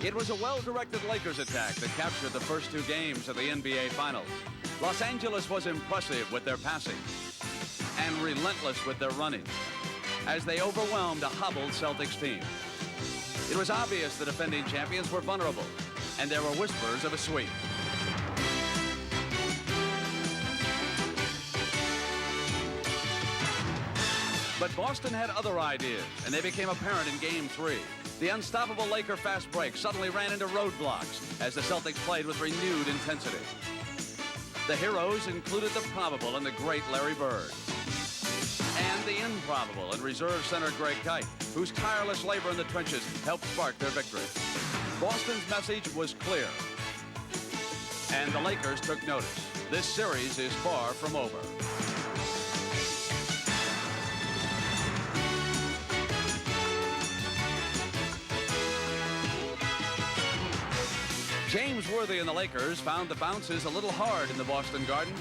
It was a well-directed Lakers attack that captured the first two games of the NBA Finals. Los Angeles was impressive with their passing and relentless with their running as they overwhelmed a hobbled Celtics team. It was obvious the defending champions were vulnerable, and there were whispers of a sweep. But Boston had other ideas, and they became apparent in Game 3. The unstoppable Laker fast break suddenly ran into roadblocks as the Celtics played with renewed intensity. The heroes included the probable and the great Larry Bird, and the improbable and reserve center Greg Kite, whose tireless labor in the trenches helped spark their victory. Boston's message was clear, and the Lakers took notice. This series is far from over. James Worthy and the Lakers found the bounces a little hard in the Boston Garden,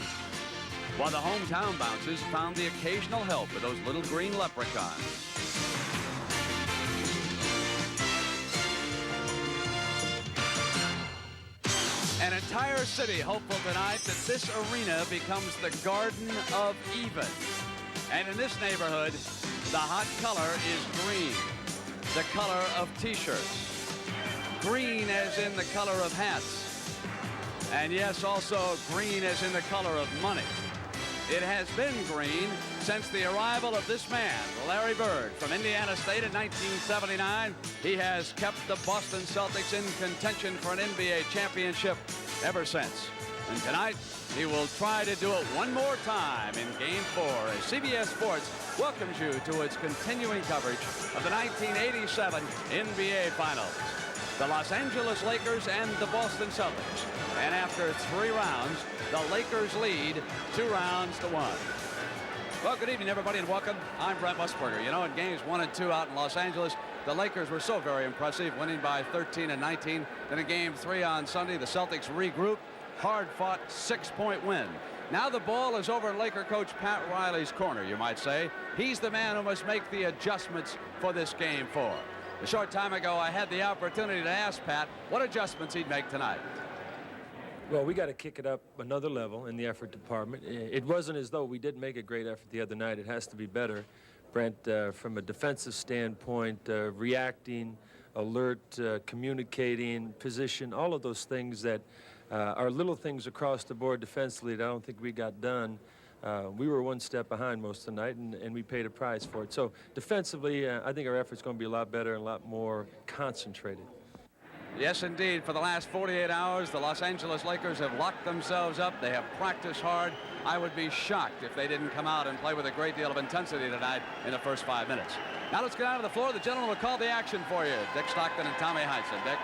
while the hometown bounces found the occasional help of those little green leprechauns. An entire city hopeful tonight that this arena becomes the Garden of Even. And in this neighborhood, the hot color is green, the color of T-shirts. Green as in the color of hats. And yes, also green as in the color of money. It has been green since the arrival of this man, Larry Bird, from Indiana State in 1979. He has kept the Boston Celtics in contention for an NBA championship ever since. And tonight, he will try to do it one more time in Game 4 as CBS Sports welcomes you to its continuing coverage of the 1987 NBA Finals. The Los Angeles Lakers and the Boston Celtics. And after 3 rounds, the Lakers lead 2 rounds to 1. Well, good evening, everybody, and welcome. I'm Brent Musburger. You know, in games 1 and 2 out in Los Angeles, the Lakers were so very impressive, winning by 13 and 19. Then in Game 3 on Sunday, the Celtics regrouped. Hard-fought 6-point win. Now the ball is over in Laker coach Pat Riley's corner, you might say. He's the man who must make the adjustments for this Game 4. A short time ago, I had the opportunity to ask Pat what adjustments he'd make tonight. Well, we got to kick it up another level in the effort department. It wasn't as though we didn't make a great effort the other night. It has to be better, Brent, from a defensive standpoint, reacting, alert, communicating, position, all of those things that are little things across the board defensively that I don't think we got done. We were one step behind most of the night, and we paid a price for it. So defensively, I think our effort's going to be a lot better and a lot more concentrated. Yes, indeed. For the last 48 hours, the Los Angeles Lakers have locked themselves up. They have practiced hard. I would be shocked if they didn't come out and play with a great deal of intensity tonight in the first 5 minutes. Now let's get out of the floor. The gentleman will call the action for you. Dick Stockton and Tommy Heinsohn. Dick.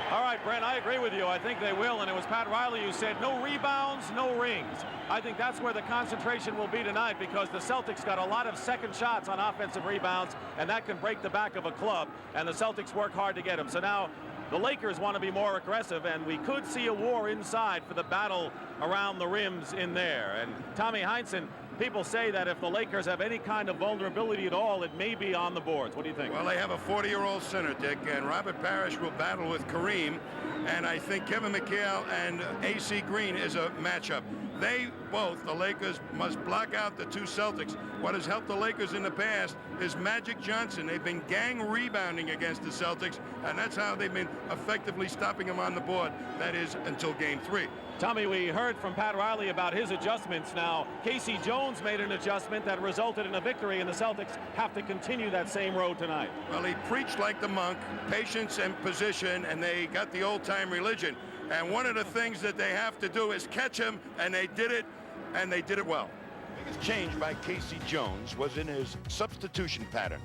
All right, Brent, I agree with you. I think they will, and it was Pat Riley who said no rebounds, no rings. I think that's where the concentration will be tonight because the Celtics got a lot of second shots on offensive rebounds, and that can break the back of a club, and the Celtics work hard to get them. So now the Lakers want to be more aggressive, and we could see a war inside for the battle around the rims in there. And Tommy Heinsohn, people say that if the Lakers have any kind of vulnerability at all, it may be on the boards. What do you think? Well, they have a 40-year-old center, Dick, and Robert Parish will battle with Kareem, and I think Kevin McHale and A.C. Green is a matchup. They both, the Lakers, must block out the two Celtics. What has helped the Lakers in the past is Magic Johnson. They've been gang rebounding against the Celtics, and that's how they've been effectively stopping them on the board. That is until Game 3. Tommy, we heard from Pat Riley about his adjustments. Now, Casey Jones made an adjustment that resulted in a victory, and the Celtics have to continue that same road tonight. Well, he preached like the monk, patience and position, and they got the old-time religion. And one of the things that they have to do is catch him, and they did it, and they did it well. The biggest change by Casey Jones was in his substitution pattern.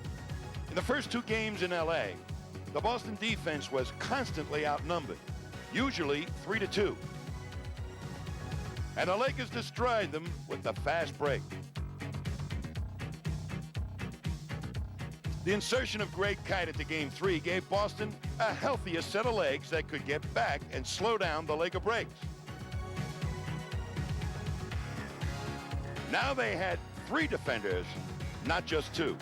In the first 2 games in L.A., the Boston defense was constantly outnumbered, usually 3-2. And the Lakers destroyed them with the fast break. The insertion of Greg Kite into Game 3 gave Boston a healthier set of legs that could get back and slow down the Laker breaks. Now they had 3 defenders, not just 2.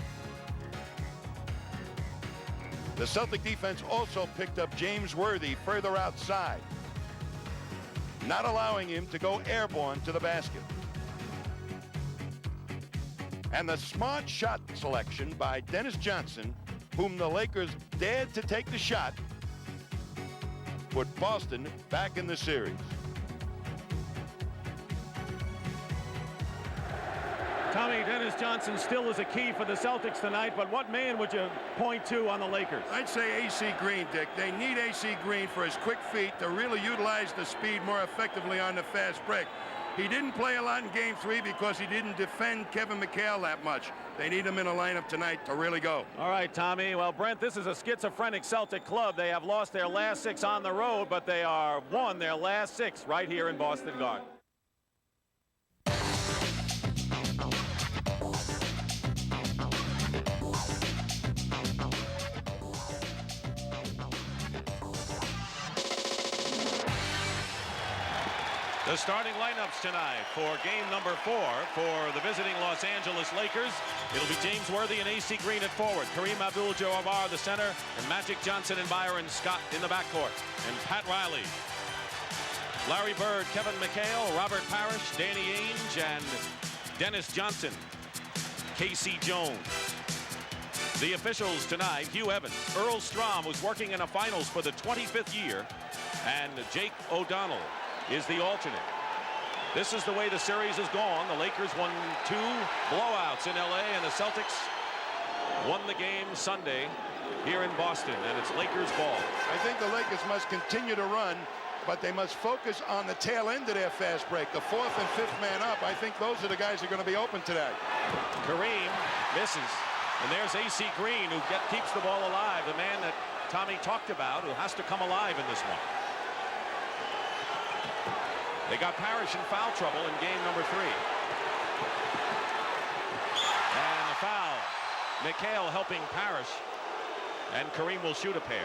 The Celtic defense also picked up James Worthy further outside, not allowing him to go airborne to the basket. And the smart shot selection by Dennis Johnson, whom the Lakers dared to take the shot, put Boston back in the series. Tommy, Dennis Johnson still is a key for the Celtics tonight, but what man would you point to on the Lakers? I'd say A.C. Green, Dick. They need A.C. Green for his quick feet to really utilize the speed more effectively on the fast break. He didn't play a lot in Game 3 because he didn't defend Kevin McHale that much. They need him in a lineup tonight to really go. All right, Tommy. Well, Brent, this is a schizophrenic Celtic club. They have lost their last 6 on the road, but they are won their last 6 right here in Boston Garden. The starting lineups tonight for game number 4 for the visiting Los Angeles Lakers. It'll be James Worthy and A.C. Green at forward. Kareem Abdul-Jabbar the center, and Magic Johnson and Byron Scott in the backcourt. And Pat Riley, Larry Bird, Kevin McHale, Robert Parish, Danny Ainge, and Dennis Johnson, Casey Jones. The officials tonight: Hugh Evans, Earl Strom, who's working in a finals for the 25th year, and Jake O'Donnell is the alternate. This is the way the series has gone. The Lakers won 2 blowouts in LA, and the Celtics won the game Sunday here in Boston, and it's Lakers ball. I think the Lakers must continue to run, but they must focus on the tail end of their fast break. The 4th and 5th man up, I think those are the guys who are going to be open today. Kareem misses, and there's A.C. Green, who keeps the ball alive, the man that Tommy talked about, who has to come alive in this one. They got Parish in foul trouble in game number 3. And the foul. McHale helping Parish, and Kareem will shoot a pair.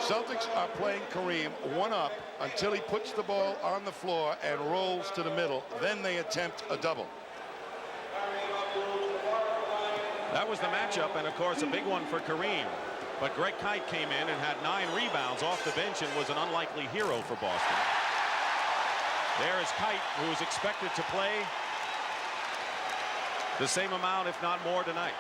Celtics are playing Kareem one up until he puts the ball on the floor and rolls to the middle. Then they attempt a double. That was the matchup, and of course a big one for Kareem. But Greg Kite came in and had 9 rebounds off the bench and was an unlikely hero for Boston. There is Kite, who is expected to play the same amount, if not more, tonight.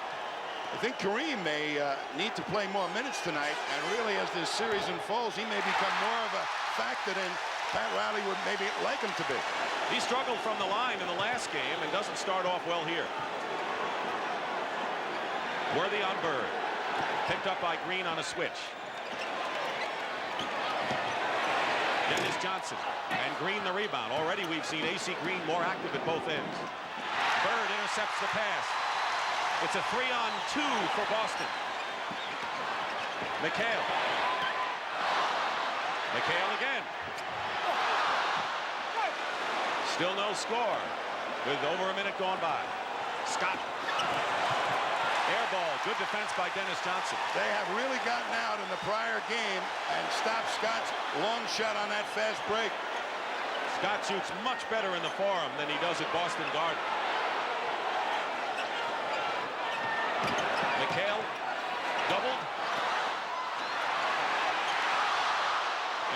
I think Kareem may need to play more minutes tonight, and really as this series unfolds, he may become more of a factor than Pat Riley would maybe like him to be. He struggled from the line in the last game and doesn't start off well here. Worthy on Bird. Picked up by Green on a switch. Dennis Johnson, and Green the rebound. Already we've seen A.C. Green more active at both ends. Bird intercepts the pass. It's a 3-on-2 for Boston. McHale. McHale again. Still no score with over a minute gone by. Scott. Air ball. Good defense by Dennis Johnson. They have really gotten out in the prior game and stopped Scott's long shot on that fast break. Scott shoots much better in the Forum than he does at Boston Garden. McHale doubled.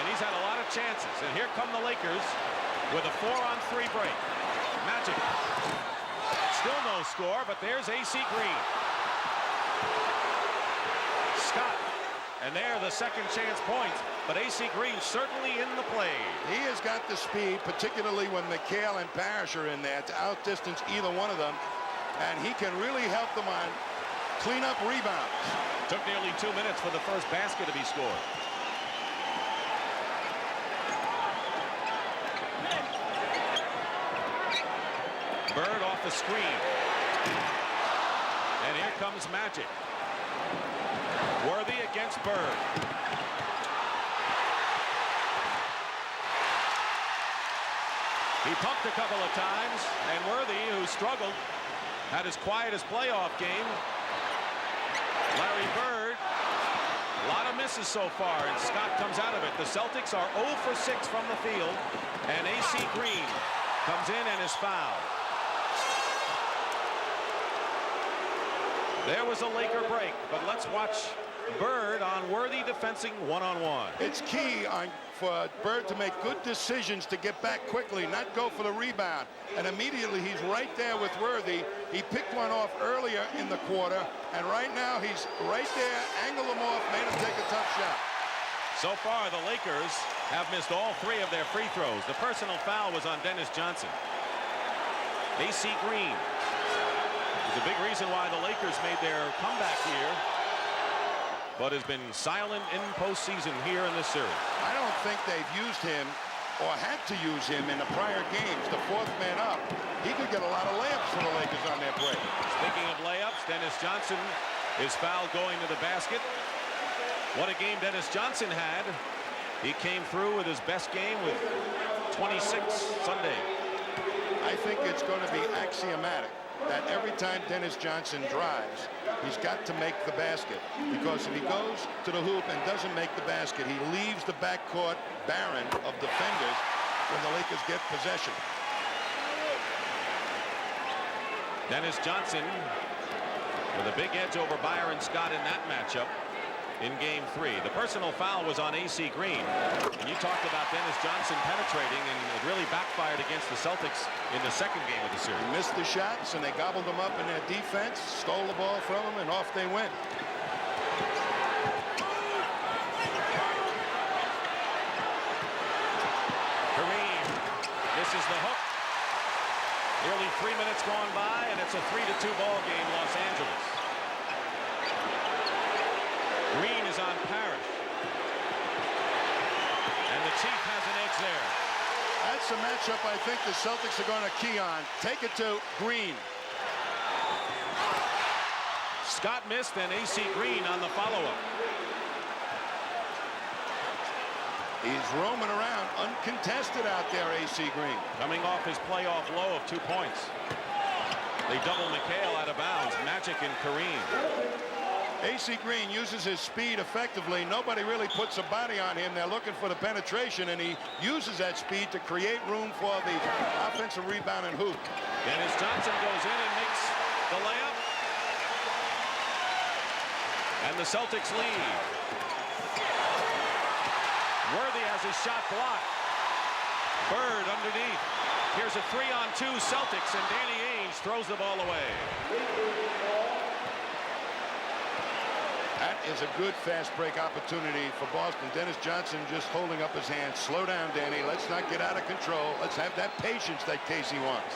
And he's had a lot of chances. And here come the Lakers with a 4-on-3 break. Magic. Still no score, but there's A.C. Green. Scott, and there the second chance points, but A.C. Green certainly in the play. He has got the speed, particularly when McHale and Parish are in there, to outdistance either one of them, and he can really help them on clean-up rebounds. Took nearly 2 minutes for the first basket to be scored. Bird off the screen. And here comes Magic. Worthy against Bird. He pumped a couple of times, and Worthy, who struggled, had his quietest playoff game. Larry Bird, a lot of misses so far, and Scott comes out of it. The Celtics are 0 for 6 from the field, and A.C. Green comes in and is fouled. There was a Laker break, but let's watch Bird on Worthy defending one-on-one. It's key for Bird to make good decisions to get back quickly, not go for the rebound. And immediately he's right there with Worthy. He picked one off earlier in the quarter, and right now he's right there, angled him off, made him take a tough shot. So far, the Lakers have missed all 3 of their free throws. The personal foul was on Dennis Johnson. AC Green is a big reason why the Lakers made their comeback here, but has been silent in postseason here in this series. I don't think they've used him or had to use him in the prior games. The 4th man up, he could get a lot of layups for the Lakers on their break. Speaking of layups, Dennis Johnson is fouled going to the basket. What a game Dennis Johnson had. He came through with his best game with 26 Sunday. I think it's going to be axiomatic that every time Dennis Johnson drives, he's got to make the basket. Because if he goes to the hoop and doesn't make the basket, he leaves the backcourt barren of defenders when the Lakers get possession. Dennis Johnson with a big edge over Byron Scott in that matchup in game 3. The personal foul was on AC Green. And you talked about Dennis Johnson penetrating, and it really backfired against the Celtics in the second game of the series. He missed the shots, and they gobbled them up in their defense, stole the ball from him, and off they went. Kareem misses the hook. Nearly 3 minutes gone by, and it's a 3-2 ball game, Los Angeles. Green is on Parish. And the Chief has an edge there. That's a matchup I think the Celtics are going to key on. Take it to Green. Scott missed, and AC Green on the follow-up. He's roaming around uncontested out there, AC Green. Coming off his playoff low of 2 points. They double McHale out of bounds. Magic and Kareem. AC Green uses his speed effectively. Nobody really puts a body on him. They're looking for the penetration, and he uses that speed to create room for the offensive rebound and hoop. Dennis Johnson goes in and makes the layup. And the Celtics lead. Worthy has his shot blocked. Bird underneath. Here's a 3-on-2 Celtics, and Danny Ainge throws the ball away. That is a good fast break opportunity for Boston. Dennis Johnson just holding up his hand. Slow down, Danny. Let's not get out of control. Let's have that patience that Casey wants.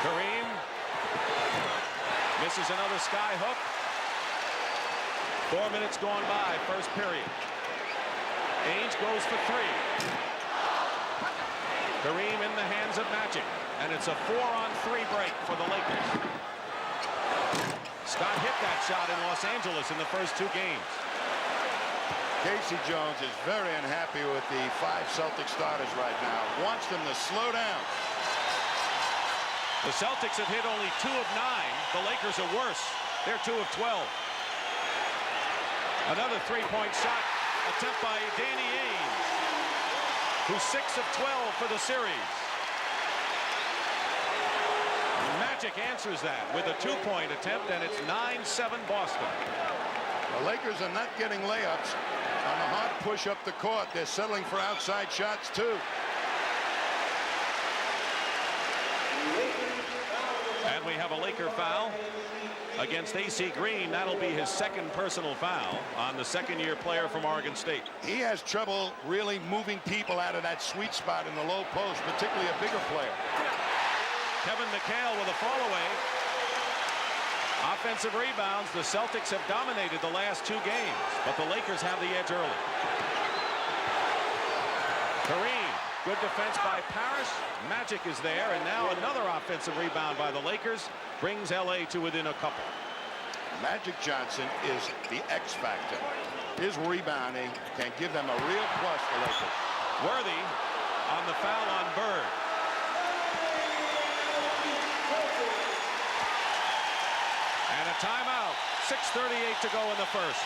Kareem misses another sky hook. 4 minutes gone by, first period. Ainge goes for 3. Kareem in the hands of Magic, and it's a 4-on-3 break for the Lakers. Scott hit that shot in Los Angeles in the first 2 games. Casey Jones is very unhappy with the 5 Celtic starters right now. Wants them to slow down. The Celtics have hit only 2 of 9. The Lakers are worse. They're 2 of 12. Another 3-point shot attempt by Danny Ainge, who's 6 of 12 for the series. Magic answers that with a 2-point attempt, and it's 9-7 Boston. The Lakers are not getting layups on the hard push up the court. They're settling for outside shots, too. And we have a Laker foul against AC Green. That'll be his 2nd personal foul on the 2nd-year player from Oregon State. He has trouble really moving people out of that sweet spot in the low post, particularly a bigger player. Kevin McHale with a fall-away. Offensive rebounds. The Celtics have dominated the last 2 games, but the Lakers have the edge early. Kareem, good defense by Parish. Magic is there, and now another offensive rebound by the Lakers brings LA to within a couple. Magic Johnson is the X factor. His rebounding can give them a real plus, the Lakers. Worthy on the foul on Bird. And a timeout. 6:38 to go in the first.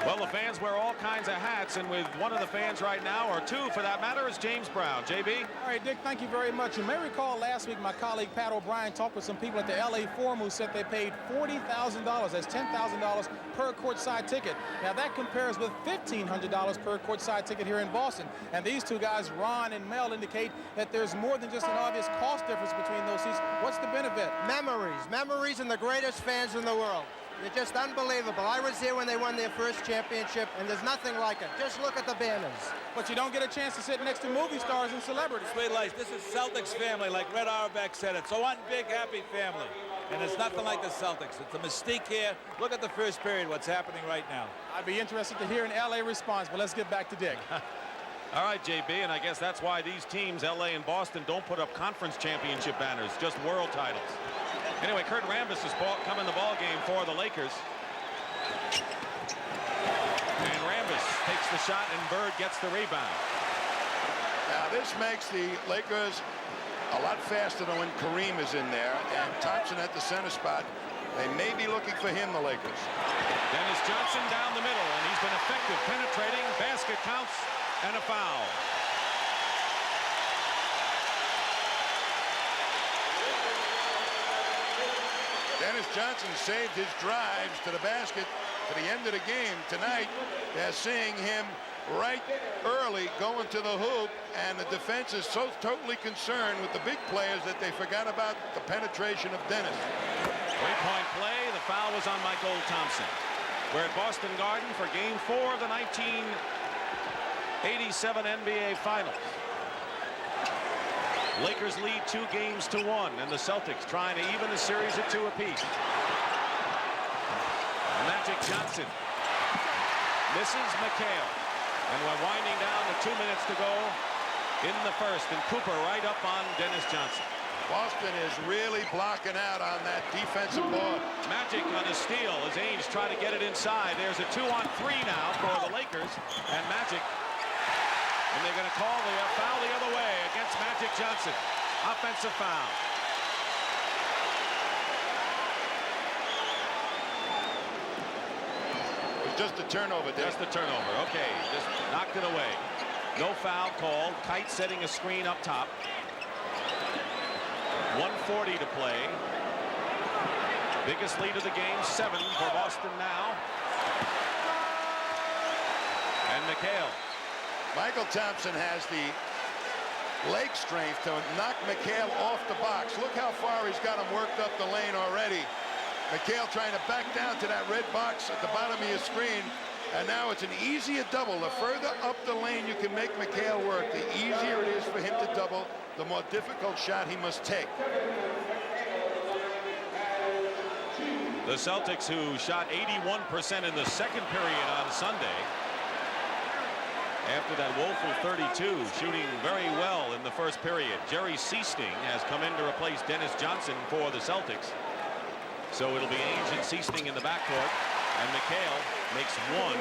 Well, the fans fans wear all kinds of hats, and with one of the fans right now, or two for that matter, is James Brown. JB? All right, Dick, thank you very much. You may recall last week my colleague Pat O'Brien talked with some people at the LA Forum who said they paid $40,000. That's $10,000 per courtside ticket. Now that compares with $1,500 per courtside ticket here in Boston. And these two guys, Ron and Mel, indicate that there's more than just an obvious cost difference between those seats. What's the benefit? Memories, and the greatest fans in the world. They're just unbelievable. I was there when they won their first championship, and there's nothing like it. Just look at the banners. But you don't get a chance to sit next to movie stars and celebrities. Sweet lights. This is Celtics family, like Red Auerbach said. It's a one big happy family. And it's nothing like the Celtics. It's a mystique here. Look at the first period, what's happening right now. I'd be interested to hear an LA response, but let's get back to Dick. All right, JB, and I guess that's why these teams, LA and Boston, don't put up conference championship banners, just world titles. Anyway, Kurt Rambis is come in the ball game for the Lakers. And Rambis takes the shot, and Bird gets the rebound. Now this makes the Lakers a lot faster than when Kareem is in there, and Thompson at the center spot. They may be looking for him, the Lakers. Dennis Johnson down the middle, and he's been effective penetrating. Basket counts, and a foul. Dennis Johnson saved his drives to the basket to the end of the game. Tonight, they're seeing him right early going to the hoop, and the defense is so totally concerned with the big players that they forgot about the penetration of Dennis. Three-point play. The foul was on McHale Thompson. We're at Boston Garden for Game 4 of the 1987 NBA Finals. Lakers lead 2-1, and the Celtics trying to even the series at 2 apiece. Magic Johnson misses McHale, and we're winding down to 2 minutes to go in the first, and Cooper right up on Dennis Johnson. Boston is really blocking out on that defensive board. Magic on a steal as Ainge try to get it inside. There's a 2-on-3 now for the Lakers, and Magic. And they're going to call the foul the other way against Magic Johnson. Offensive foul. It was just a turnover, Dick. Just a turnover. Okay, just knocked it away. No foul called. Kite setting a screen up top. 1:40 to play. Biggest lead of the game, 7 for Boston now. And McHale. Michael Thompson has the leg strength to knock McHale off the box. Look how far he's got him worked up the lane already. McHale trying to back down to that red box at the bottom of your screen. And now it's an easier double. The further up the lane you can make McHale work, the easier it is for him to double, the more difficult shot he must take. The Celtics, who shot 81% in the second period on Sunday, after that woeful 32, shooting very well in the first period. Jerry Seasting has come in to replace Dennis Johnson for the Celtics. So it'll be Ainge and Seasting in the backcourt, and McHale makes 1.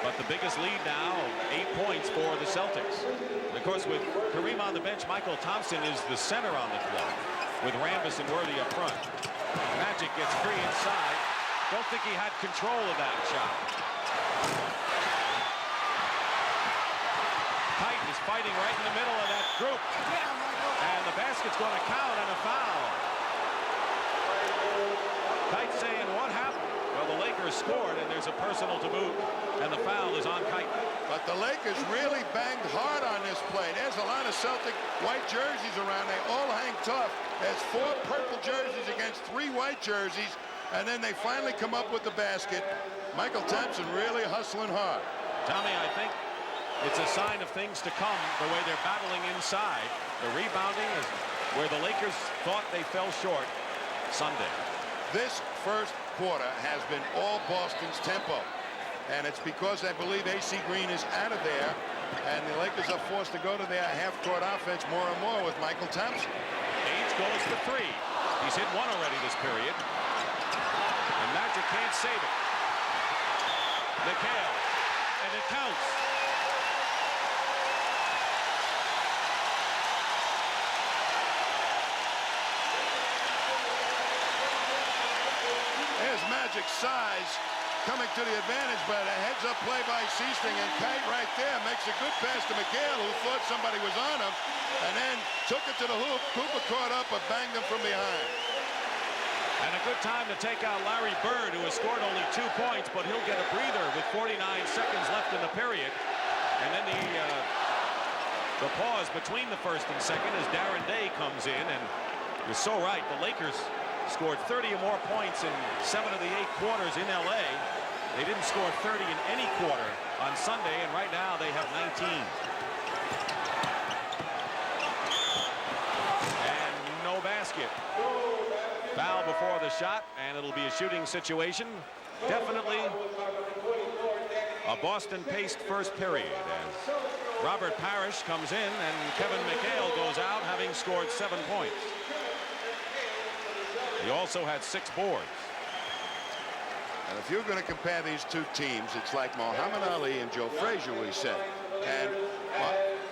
But the biggest lead now, 8 points for the Celtics. And of course, with Kareem on the bench, Michael Thompson is the center on the floor, with Rambis and Worthy up front. Magic gets free inside. Don't think he had control of that shot. Kite is fighting right in the middle of that group. And the basket's going to count and a foul. Kite saying, what happened? Well, the Lakers scored, and there's a personal to boot, and the foul is on Kite. But the Lakers really banged hard on this play. There's a lot of Celtic white jerseys around. They all hang tough. There's 4 purple jerseys against 3 white jerseys, and then they finally come up with the basket. Michael Thompson really hustling hard. Tommy, I think it's a sign of things to come, the way they're battling inside. The rebounding is where the Lakers thought they fell short Sunday. This first quarter has been all Boston's tempo, and it's because I believe AC Green is out of there, and the Lakers are forced to go to their half-court offense more and more with Michael Thompson. Ainge goes for 3. He's hit 1 already this period, and Magic can't save it. McHale, and it counts. There's Magic's size coming to the advantage, but a heads-up play by Seasting, and Kite right there makes a good pass to McHale, who thought somebody was on him, and then took it to the hoop. Cooper caught up, but banged him from behind. And a good time to take out Larry Bird, who has scored only 2 points, but he'll get a breather with 49 seconds left in the period. And then the pause between the first and second as Darren Day comes in, and you're so right. The Lakers scored 30 or more points in 7 of the 8 quarters in LA. They didn't score 30 in any quarter on Sunday, and right now they have 19. And no basket. Foul before the shot, and it'll be a shooting situation. Definitely a Boston-paced first period as Robert Parish comes in and Kevin McHale goes out, having scored 7 points. He also had 6 boards. And if you're going to compare these two teams, it's like Muhammad Ali and Joe Frazier, we said. And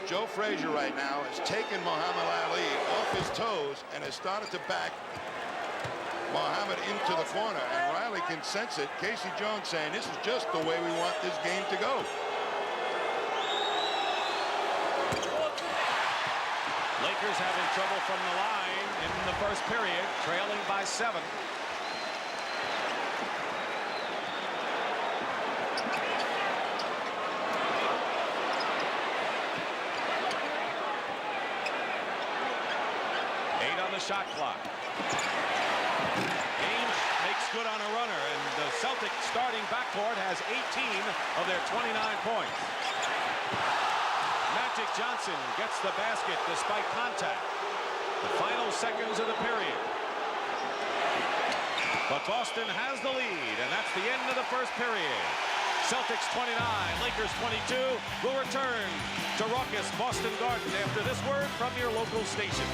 Joe Frazier right now has taken Muhammad Ali off his toes and has started to back Muhammad into the corner, and Riley can sense it. Casey Jones saying this is just the way we want this game to go. Lakers having trouble from the line in the first period, trailing by 7. Shot clock. Ainge makes good on a runner, and the Celtics starting backcourt has 18 of their 29 points. Magic Johnson gets the basket despite contact. The final seconds of the period. But Boston has the lead, and that's the end of the first period. Celtics 29, Lakers 22. We'll return to raucous Boston Garden after this word from your local station.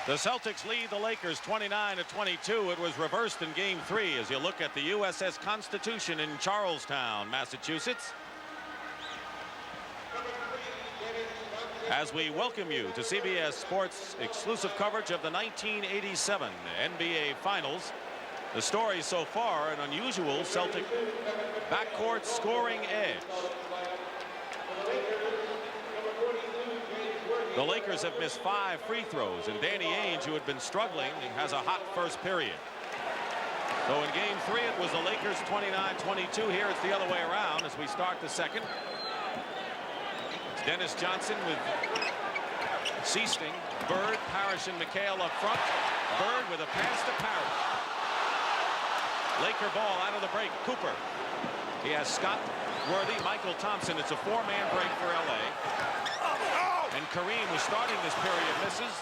The Celtics lead the Lakers 29-22. It was reversed in Game 3 as you look at the USS Constitution in Charlestown, Massachusetts. As we welcome you to CBS Sports exclusive coverage of the 1987 NBA Finals. The story so far, an unusual Celtic backcourt scoring edge. The Lakers have missed 5 free throws, and Danny Ainge, who had been struggling, has a hot first period. So in Game 3, it was the Lakers 29-22. Here it's the other way around as we start the second. It's Dennis Johnson with Seasting, Bird, Parish, and McHale up front. Bird with a pass to Parish. Laker ball out of the break. Cooper. He has Scott, Worthy, Michael Thompson. It's a 4-man break for LA. And Kareem, who's starting this period, misses.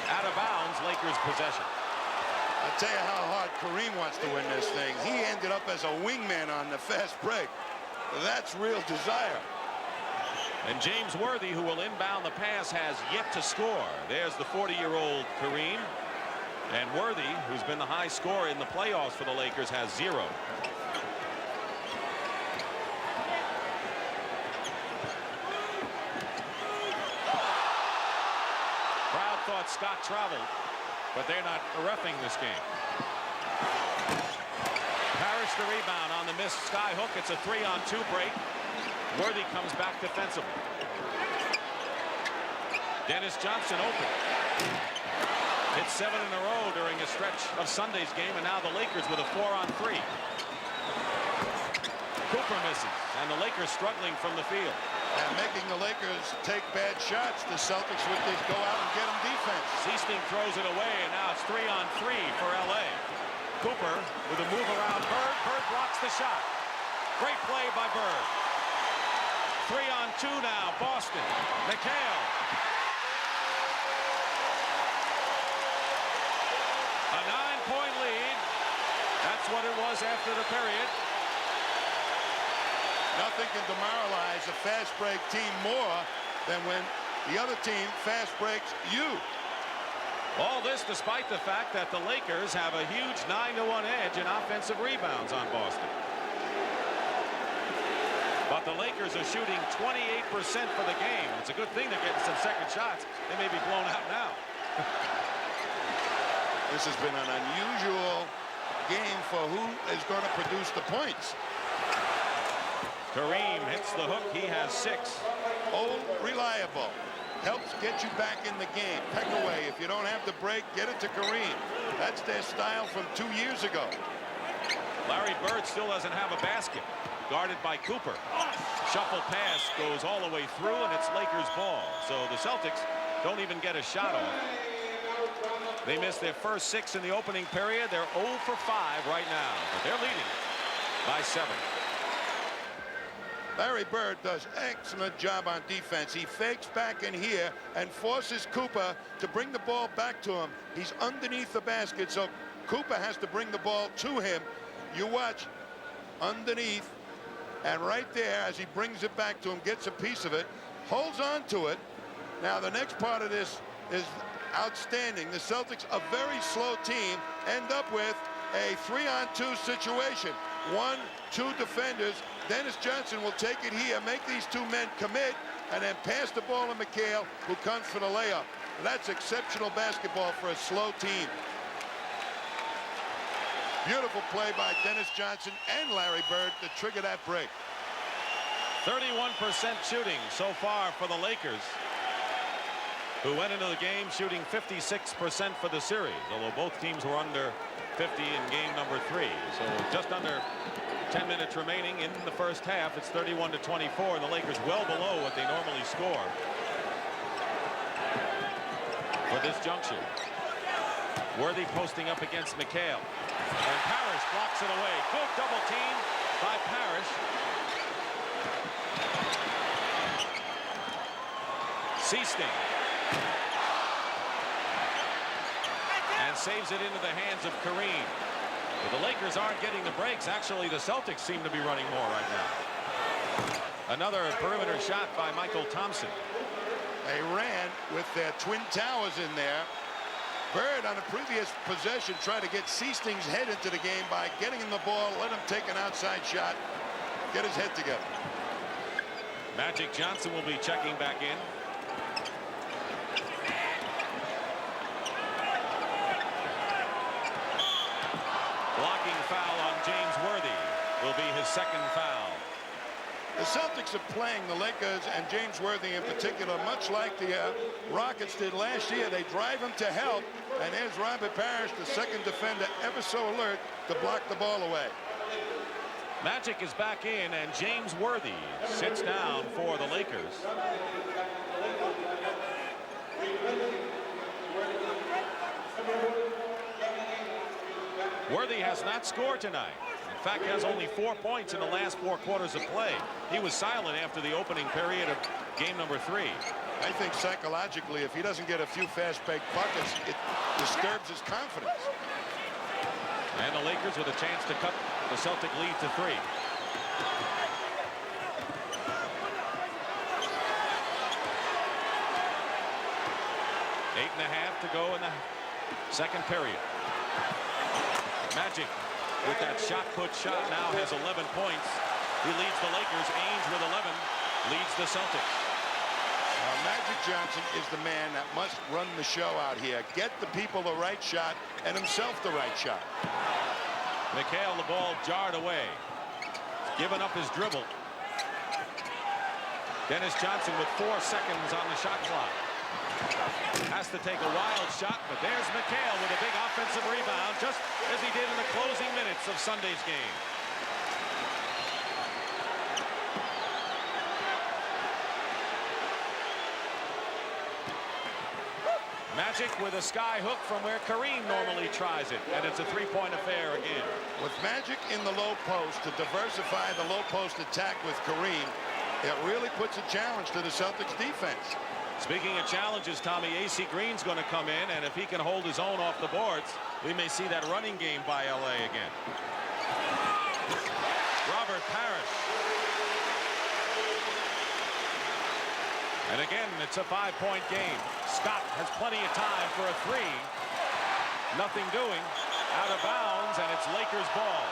Out of bounds, Lakers possession. I'll tell you how hard Kareem wants to win this thing. He ended up as a wingman on the fast break. That's real desire. And James Worthy, who will inbound the pass, has yet to score. There's the 40-year-old Kareem. And Worthy, who's been the high scorer in the playoffs for the Lakers, has 0. Thought Scott traveled, but they're not reffing this game. Parish the rebound on the missed sky hook. It's a 3-on-2 break. Worthy comes back defensively. Dennis Johnson open. Hit 7 in a row during a stretch of Sunday's game, and now the Lakers with a 4-on-3. Cooper misses, and the Lakers struggling from the field. And making the Lakers take bad shots. The Celtics would go out and get them defense. Seasting throws it away, and now it's 3-on-3 for LA. Cooper with a move around Bird. Bird blocks the shot. Great play by Bird. 3-on-2 now, Boston. McHale. A 9-point lead. That's what it was after the period. Nothing can demoralize a fast break team more than when the other team fast breaks you. All this despite the fact that the Lakers have a huge 9-1 edge in offensive rebounds on Boston. But the Lakers are shooting 28% for the game. It's a good thing they're getting some second shots. They may be blown out now. This has been an unusual game for who is going to produce the points. Kareem hits the hook. He has 6. Old, reliable. Helps get you back in the game. Peck away. If you don't have the break, get it to Kareem. That's their style from 2 years ago. Larry Bird still doesn't have a basket. Guarded by Cooper. Shuffle pass goes all the way through, and it's Lakers ball. So the Celtics don't even get a shot off. They missed their first 6 in the opening period. They're 0 for 5 right now, but they're leading by 7. Larry Bird does excellent job on defense. He fakes back in here and forces Cooper to bring the ball back to him. He's underneath the basket, so Cooper has to bring the ball to him. You watch underneath, and right there as he brings it back to him, gets a piece of it, holds on to it. Now the next part of this is outstanding. The Celtics, a very slow team, end up with a 3-on-2 situation. 1, 2 defenders. Dennis Johnson will take it here, make these 2 men commit, and then pass the ball to McHale, who comes for the layup. That's exceptional basketball for a slow team. Beautiful play by Dennis Johnson and Larry Bird to trigger that break. 31% shooting so far for the Lakers, who went into the game shooting 56% for the series, although both teams were under 50 in game number 3. So just under 10 minutes remaining in the first half. It's 31-24, and the Lakers well below what they normally score for this juncture. Worthy posting up against McHale, and Parish blocks it away. Good double team by Parish. Seasting, and saves it into the hands of Kareem. But the Lakers aren't getting the breaks. Actually, the Celtics seem to be running more right now. Another perimeter shot by Michael Thompson. They ran with their twin towers in there. Bird on a previous possession tried to get Seasting's head into the game by getting him the ball, let him take an outside shot, get his head together. Magic Johnson will be checking back in. Blocking foul on James Worthy will be his second foul. The Celtics are playing the Lakers and James Worthy in particular much like the Rockets did last year. They drive him to help, and there's Robert Parish, the second defender, ever so alert to block the ball away. Magic is back in, and James Worthy sits down for the Lakers. Worthy has not scored tonight. In fact, he has only 4 points in the last 4 quarters of play. He was silent after the opening period of game number 3. I think psychologically, if he doesn't get a few fast break buckets, it disturbs his confidence. And the Lakers with a chance to cut the Celtic lead to 3. Eight and a half to go in the second period. Magic with that shot put shot now has 11 points. He leads the Lakers. Ainge with 11 leads the Celtics. Magic Johnson is the man that must run the show out here. Get the people the right shot and himself the right shot. McHale, the ball jarred away. Giving up his dribble. Dennis Johnson with 4 seconds on the shot clock. Has to take a wild shot, but there's McHale with a big offensive rebound, just as he did in the closing minutes of Sunday's game. Magic with a sky hook from where Kareem normally tries it, and it's a 3-point affair again. With Magic in the low post to diversify the low post attack with Kareem, it really puts a challenge to the Celtics defense. Speaking of challenges, Tommy, AC Green's going to come in, and if he can hold his own off the boards, we may see that running game by LA again. Robert Parish. And again, it's a 5-point game. Scott has plenty of time for a three. Nothing doing. Out of bounds, and it's Lakers ball.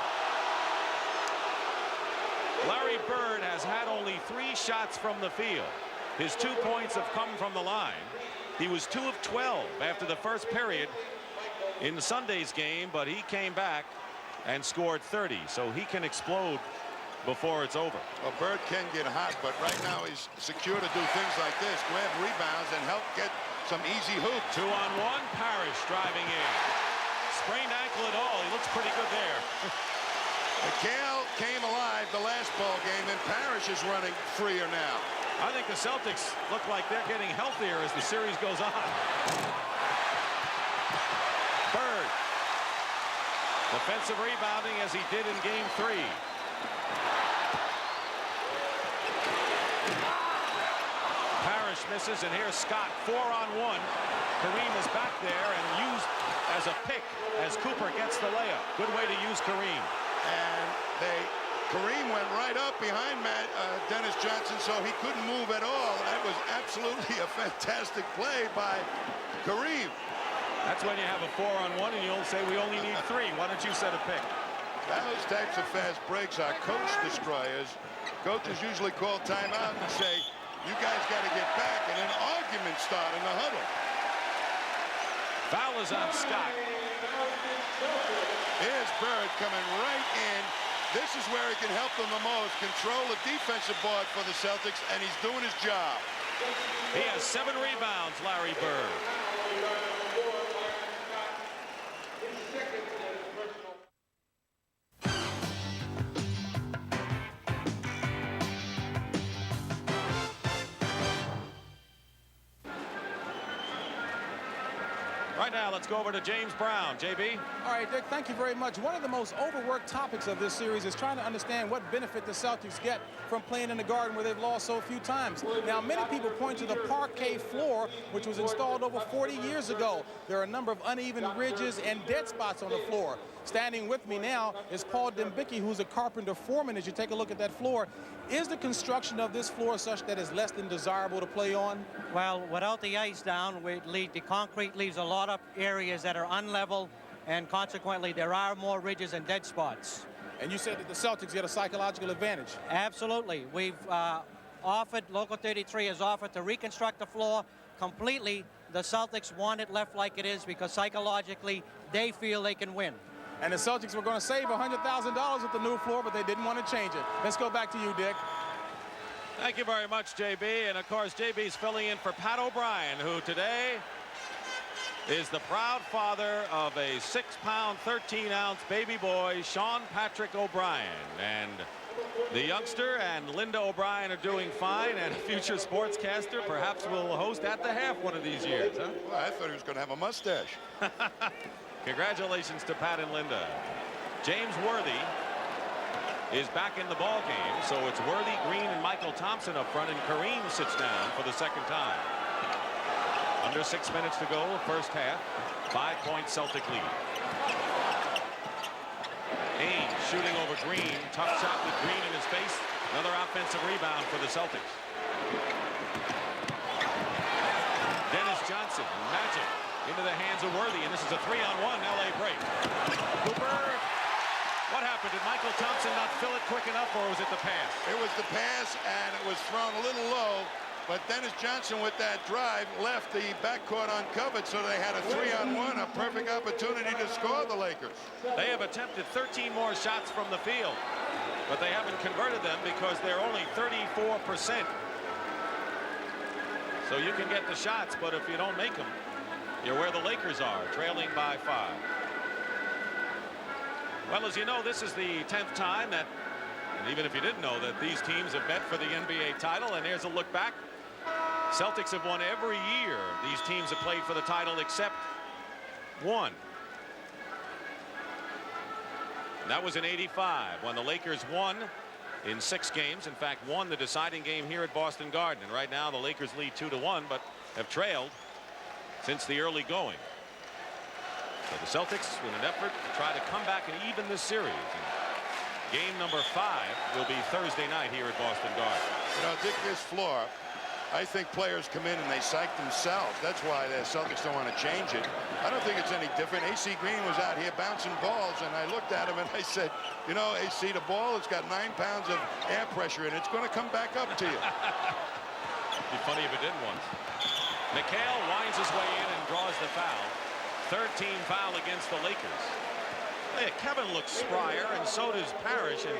Larry Bird has had only 3 shots from the field. His 2 points have come from the line. He was 2 of 12 after the first period in Sunday's game, but he came back and scored 30, so he can explode before it's over. Well, Bird can get hot, but right now he's secure to do things like this, grab rebounds and help get some easy hoop. 2-on-1, Parish driving in. Sprained ankle at all. He looks pretty good there. McHale came alive the last ball game, and Parish is running freer now. I think the Celtics look like they're getting healthier as the series goes on. Bird. Defensive rebounding as he did in game 3. Parish misses, and here's Scott, 4-on-1. Kareem is back there and used as a pick as Cooper gets the layup. Good way to use Kareem. And Kareem went right up behind Dennis Johnson, so he couldn't move at all. That was absolutely a fantastic play by Kareem. That's when you have a 4-on-1 and you'll say we only need 3. Why don't you set a pick? Those types of fast breaks are coach destroyers. Coaches usually call timeout and say, you guys got to get back, and an argument start in the huddle. Foul is on Scott. Here's Bird coming right in. This is where he can help them the most. Control the defensive board for the Celtics, and he's doing his job. He has 7 rebounds, Larry Bird. Right now, let's go over to James Brown. JB? All right, Dick, thank you very much. One of the most overworked topics of this series is trying to understand what benefit the Celtics get from playing in the Garden where they've lost so few times. Now, many people point to the parquet floor, which was installed over 40 years ago. There are a number of uneven ridges and dead spots on the floor. Standing with me now is Paul Dembicki, who's a carpenter foreman. As you take a look at that floor, is the construction of this floor such that it's less than desirable to play on? Well, without the ice down, the concrete leaves a lot of areas that are unlevel, and consequently there are more ridges and dead spots. And you said that the Celtics get a psychological advantage. Absolutely. We've offered, Local 33 has offered to reconstruct the floor completely. The Celtics want it left like it is because psychologically they feel they can win. And the Celtics were going to save $100,000 with the new floor, but they didn't want to change it. Let's go back to you, Dick. Thank you very much, JB. And, of course, JB's filling in for Pat O'Brien, who today is the proud father of a 6-pound, 13-ounce baby boy, Sean Patrick O'Brien. And the youngster and Linda O'Brien are doing fine, and a future sportscaster perhaps will host At the Half one of these years, huh? Well, I thought he was going to have a mustache. Congratulations to Pat and Linda. James Worthy is back in the ball game, so it's Worthy, Green, and Michael Thompson up front, and Kareem sits down for the second time. Under 6 minutes to go, first half. 5-point Celtic lead. Ainge shooting over Green. Tough shot with Green in his face. Another offensive rebound for the Celtics. Dennis Johnson, magic, into the hands of Worthy, and this is a 3-on-1 LA break. Cooper, what happened? Did Michael Thompson not fill it quick enough, or was it the pass? It was the pass, and it was thrown a little low, but Dennis Johnson with that drive left the backcourt uncovered, so they had a 3-on-1, a perfect opportunity to score the Lakers. They have attempted 13 more shots from the field, but they haven't converted them because they're only 34%. So you can get the shots, but if you don't make them, you're where the Lakers are, trailing by 5. Well, as you know, this is the 10th time that, and even if you didn't know, that these teams have met for the NBA title. And here's a look back. Celtics have won every year these teams have played for the title except one. And that was in '85 when the Lakers won in 6 games. In fact, won the deciding game here at Boston Garden. And right now the Lakers lead 2-1, but have trailed since the early going. So the Celtics, with an effort to try to come back and even this series. And game number 5 will be Thursday night here at Boston Garden. You know, Dick, this floor I think players come in and they psych themselves. That's why the Celtics don't want to change it. I don't think it's any different. AC Green was out here bouncing balls, and I looked at him and I said, you know, AC, the ball has got 9 pounds of air pressure in it. It's going to come back up to you. It'd be funny if it didn't once. McHale winds his way in and draws the foul. 13 foul against the Lakers. Yeah, Kevin looks sprier, and so does Parish. And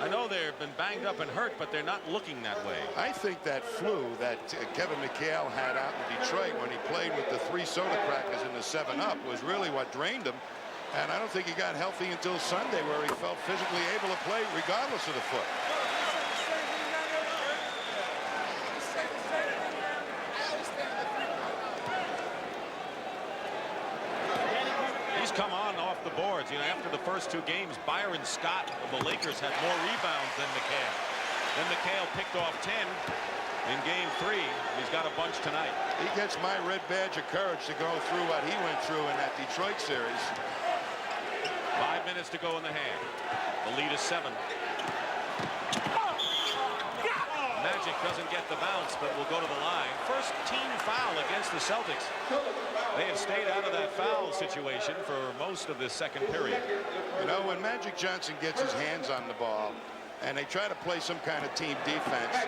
I know they've been banged up and hurt, but they're not looking that way. I think that flu that Kevin McHale had out in Detroit when he played with the 3 soda crackers in the 7-Up was really what drained him. And I don't think he got healthy until Sunday, where he felt physically able to play regardless of the foot. Come on off the boards. You know, after the first 2 games, Byron Scott of the Lakers had more rebounds than McHale. Then McHale picked off 10 in game 3. He's got a bunch tonight. He gets my red badge of courage to go through what he went through in that Detroit series. 5 minutes to go in the half. The lead is 7. Magic doesn't get the bounce, but will go to the line. First team foul against the Celtics. They have stayed out of that foul situation for most of this second period. You know, when Magic Johnson gets his hands on the ball and they try to play some kind of team defense,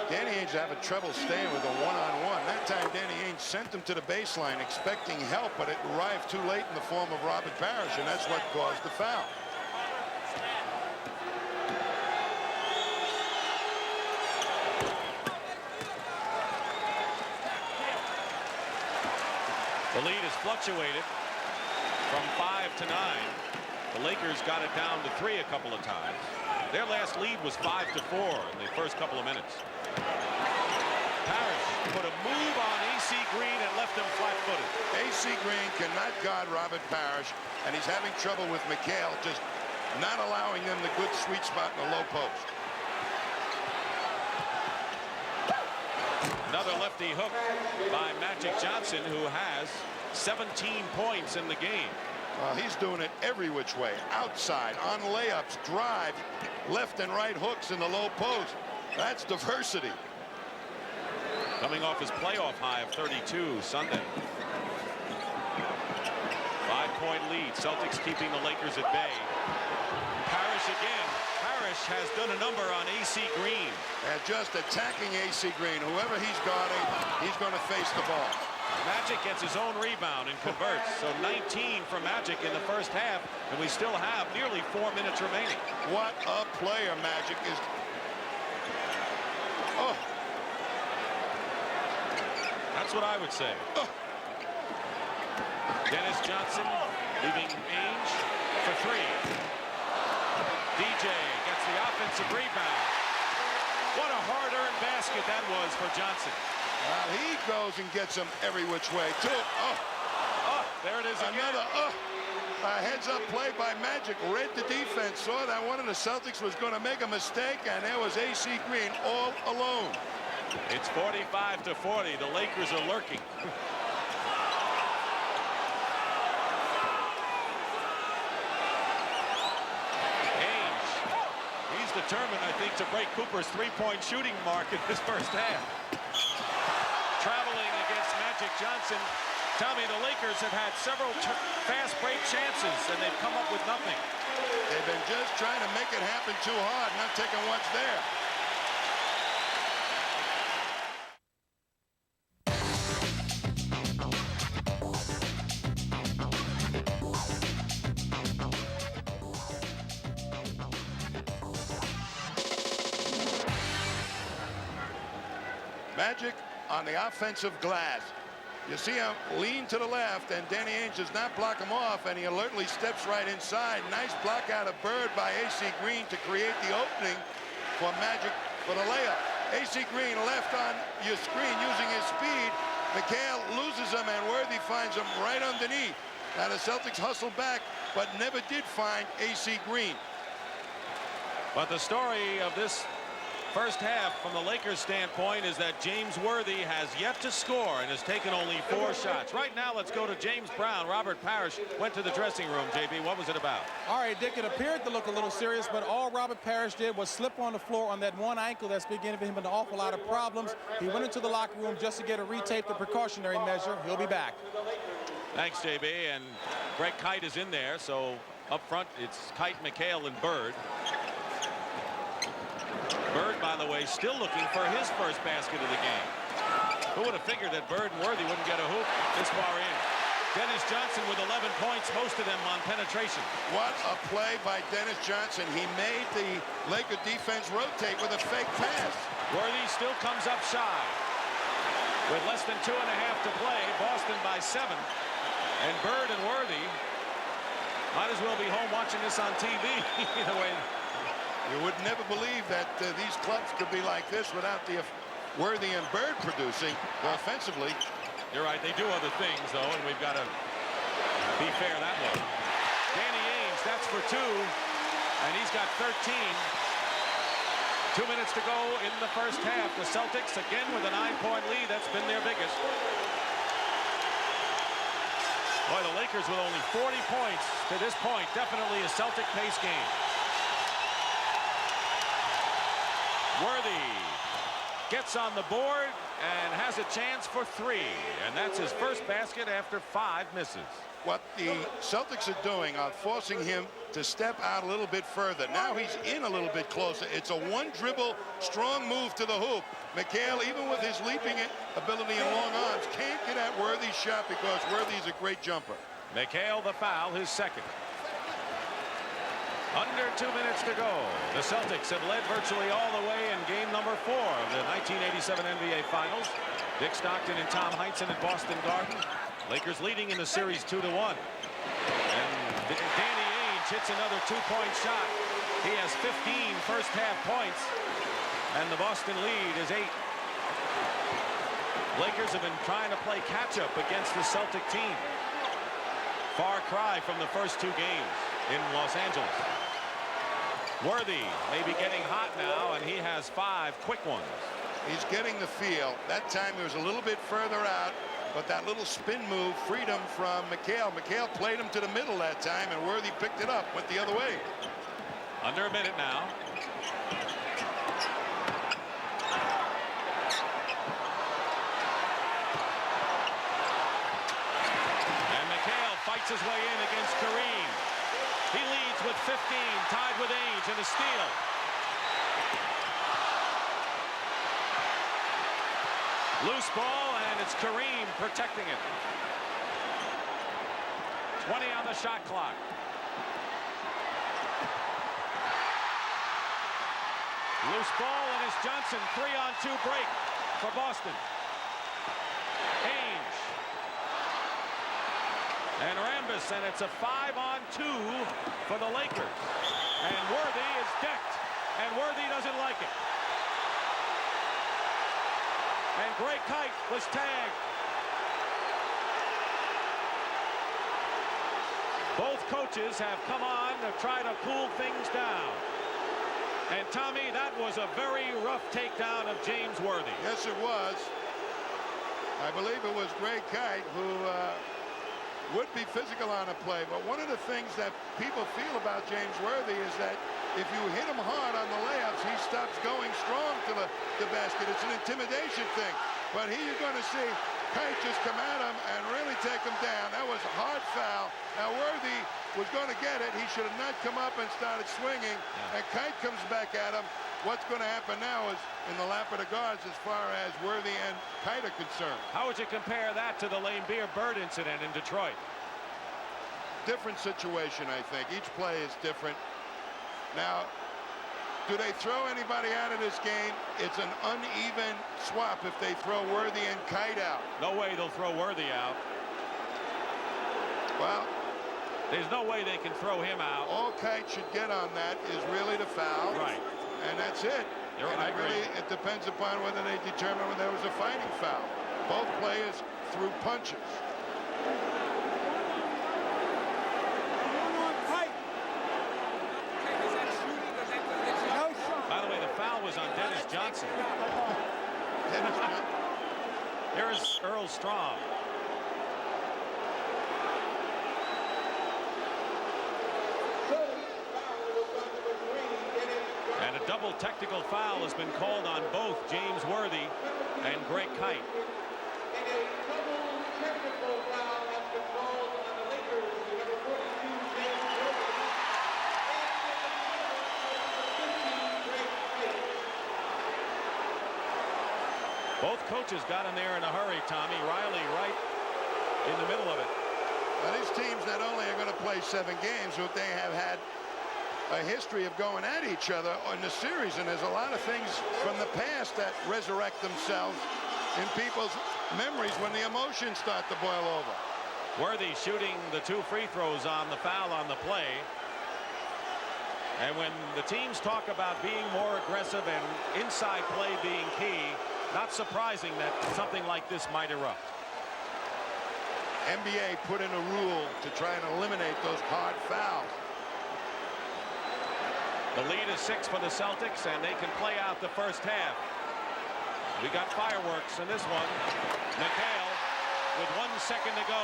Danny Ainge having trouble staying with a one-on-one. That time Danny Ainge sent him to the baseline expecting help, but it arrived too late in the form of Robert Parish, and that's what caused the foul. The lead has fluctuated from 5 to 9. The Lakers got it down to 3 a couple of times. Their last lead was 5 to 4 in the first couple of minutes. Parish put a move on AC Green and left him flat-footed. AC Green cannot guard Robert Parish, and he's having trouble with McHale, just not allowing them the good sweet spot in the low post. Another lefty hook by Magic Johnson, who has 17 points in the game. Well, he's doing it every which way. Outside, on layups, drive, left and right hooks in the low post. That's diversity. Coming off his playoff high of 32 Sunday. 5-point lead. Celtics keeping the Lakers at bay. Parish again. Parish has done a number on AC Green. And just attacking AC Green. Whoever he's guarding, he's going to face the ball. Magic gets his own rebound and converts. So 19 for Magic in the first half, and we still have nearly 4 minutes remaining. What a player Magic is. Oh. That's what I would say. Oh. Dennis Johnson leaving Ainge for 3. DJ gets the offensive rebound. What a hard-earned basket that was for Johnson. He goes and gets him every which way, too. Oh, there it is again. Another heads-up play by Magic. Read the defense, saw that one of the Celtics was going to make a mistake, and there was AC Green all alone. It's 45 to 40. The Lakers are lurking. Determined, I think, to break Cooper's 3-point shooting mark in this first half. Traveling against Magic Johnson. Tell me, the Lakers have had several fast break chances, and they've come up with nothing. They've been just trying to make it happen too hard, not taking what's there. Magic on the offensive glass. You see him lean to the left, and Danny Ainge does not block him off, and he alertly steps right inside. Nice block out of Bird by AC Green to create the opening for Magic for the layup. AC Green left on your screen using his speed. McHale loses him, and Worthy finds him right underneath. Now the Celtics hustle back, but never did find AC Green. But the story of this First half from the Lakers standpoint is that James Worthy has yet to score and has taken only 4 shots. Right now, let's go to James Brown. Robert Parish went to the dressing room. JB, what was it about? All right, Dick, it appeared to look a little serious, but all Robert Parish did was slip on the floor on that one ankle that's been giving him an awful lot of problems. He went into the locker room just to get a retape, the precautionary measure. He'll be back. Thanks, JB. And Greg Kite is in there, so up front it's Kite, McHale, and Bird. Bird, by the way, still looking for his first basket of the game. Who would have figured that Bird and Worthy wouldn't get a hoop this far in? Dennis Johnson with 11 points, most of them on penetration. What a play by Dennis Johnson. He made the Laker defense rotate with a fake pass. Worthy still comes up shy. With less than 2.5 to play, Boston by 7. And Bird and Worthy might as well be home watching this on TV. Either way. You would never believe that these clubs could be like this without the Worthy and Bird producing offensively. You're right. They do other things, though, and we've got to be fair that way. Danny Ainge, that's for 2, and he's got 13. 2 minutes to go in the first half. The Celtics, again, with a 9-point lead. That's been their biggest. Boy, the Lakers with only 40 points to this point. Definitely a Celtic pace game. Worthy gets on the board and has a chance for 3, and that's his first basket after 5 misses. What the Celtics are doing are forcing him to step out a little bit further. Now he's in a little bit closer. It's a one-dribble, strong move to the hoop. McHale, even with his leaping ability and long arms, can't get at Worthy's shot because Worthy's a great jumper. McHale the foul, his second. Under 2 minutes to go. The Celtics have led virtually all the way in game number 4 of the 1987 NBA Finals. Dick Stockton and Tom Heinsohn at Boston Garden. Lakers leading in the series 2-1. And Danny Ainge hits another 2-point shot. He has 15 first half points, and the Boston lead is 8. Lakers have been trying to play catch-up against the Celtic team. Far cry from the first 2 games in Los Angeles. Worthy may be getting hot now, and he has 5 quick ones. He's getting the feel. That time he was a little bit further out, but that little spin move freed him from McHale. McHale played him to the middle that time, and Worthy picked it up, went the other way. Under a minute now. And McHale fights his way in against Kareem. He leads with 15, tied with Ainge, and a steal. Loose ball, and it's Kareem protecting it. 20 on the shot clock. Loose ball, and it's Johnson. 3-on-2 break for Boston. Ainge. And Rambis, and it's a 5-on-2 for the Lakers. And Worthy is decked, and Worthy doesn't like it. And Greg Kite was tagged. Both coaches have come on to try to cool things down. And Tommy, that was a very rough takedown of James Worthy. Yes, it was. I believe it was Greg Kite who would be physical on a play, but one of the things that people feel about James Worthy is that if you hit him hard on the layups, he stops going strong to the basket. It's an intimidation thing. But here you're going to see Kite just come at him and really take him down. That was a hard foul. Now Worthy was going to get it. He should have not come up and started swinging. And Kite comes back at him. What's going to happen now is in the lap of the guards as far as Worthy and Kite are concerned. How would you compare that to the Lane Beer Bird incident in Detroit? Different situation, I think. Each play is different. Now, do they throw anybody out of this game? It's an uneven swap if they throw Worthy and Kite out. No way they'll throw Worthy out. Well, there's no way they can throw him out. All Kite should get on that is really the foul. Right. And that's it. It depends upon whether they determine when there was a fighting foul. Both players threw punches. By the way, the foul was on Dennis Here is Earl Strong. And a double technical foul has been called on both James Worthy and Greg Kite. Both coaches got in there in a hurry, Tommy. Riley right in the middle of it. Well, these teams not only are going to play 7 games, but they have had a history of going at each other in the series, and there's a lot of things from the past that resurrect themselves in people's memories when the emotions start to boil over. Worthy shooting the 2 free throws on the foul on the play. And when the teams talk about being more aggressive and inside play being key, not surprising that something like this might erupt. NBA put in a rule to try and eliminate those hard fouls. The lead is 6 for the Celtics, and they can play out the first half. We got fireworks in this one. McHale with 1 second to go.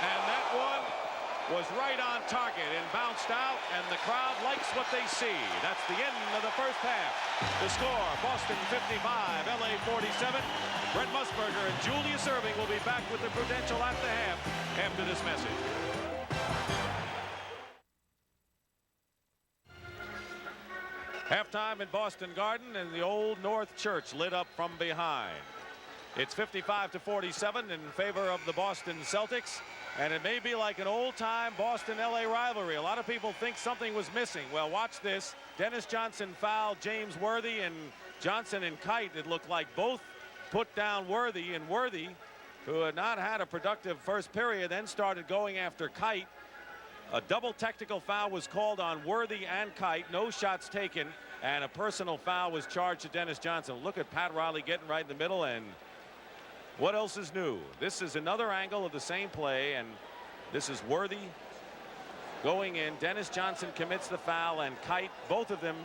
And that one was right on target and bounced out, and the crowd likes what they see. That's the end of the first half. The score, Boston 55, LA 47. Brent Musburger and Julius Erving will be back with the Prudential at the half after this message. Halftime in Boston Garden, and the Old North Church lit up from behind. It's 55-47 in favor of the Boston Celtics, and it may be like an old-time Boston-LA rivalry. A lot of people think something was missing. Well, watch this. Dennis Johnson fouled James Worthy, and Johnson and Kite, it looked like both put down Worthy, and Worthy, who had not had a productive first period, then started going after Kite. A double technical foul was called on Worthy and Kite. No shots taken, and a personal foul was charged to Dennis Johnson. Look at Pat Riley getting right in the middle, and what else is new? This is another angle of the same play, and this is Worthy going in. Dennis Johnson commits the foul, and Kite, both of them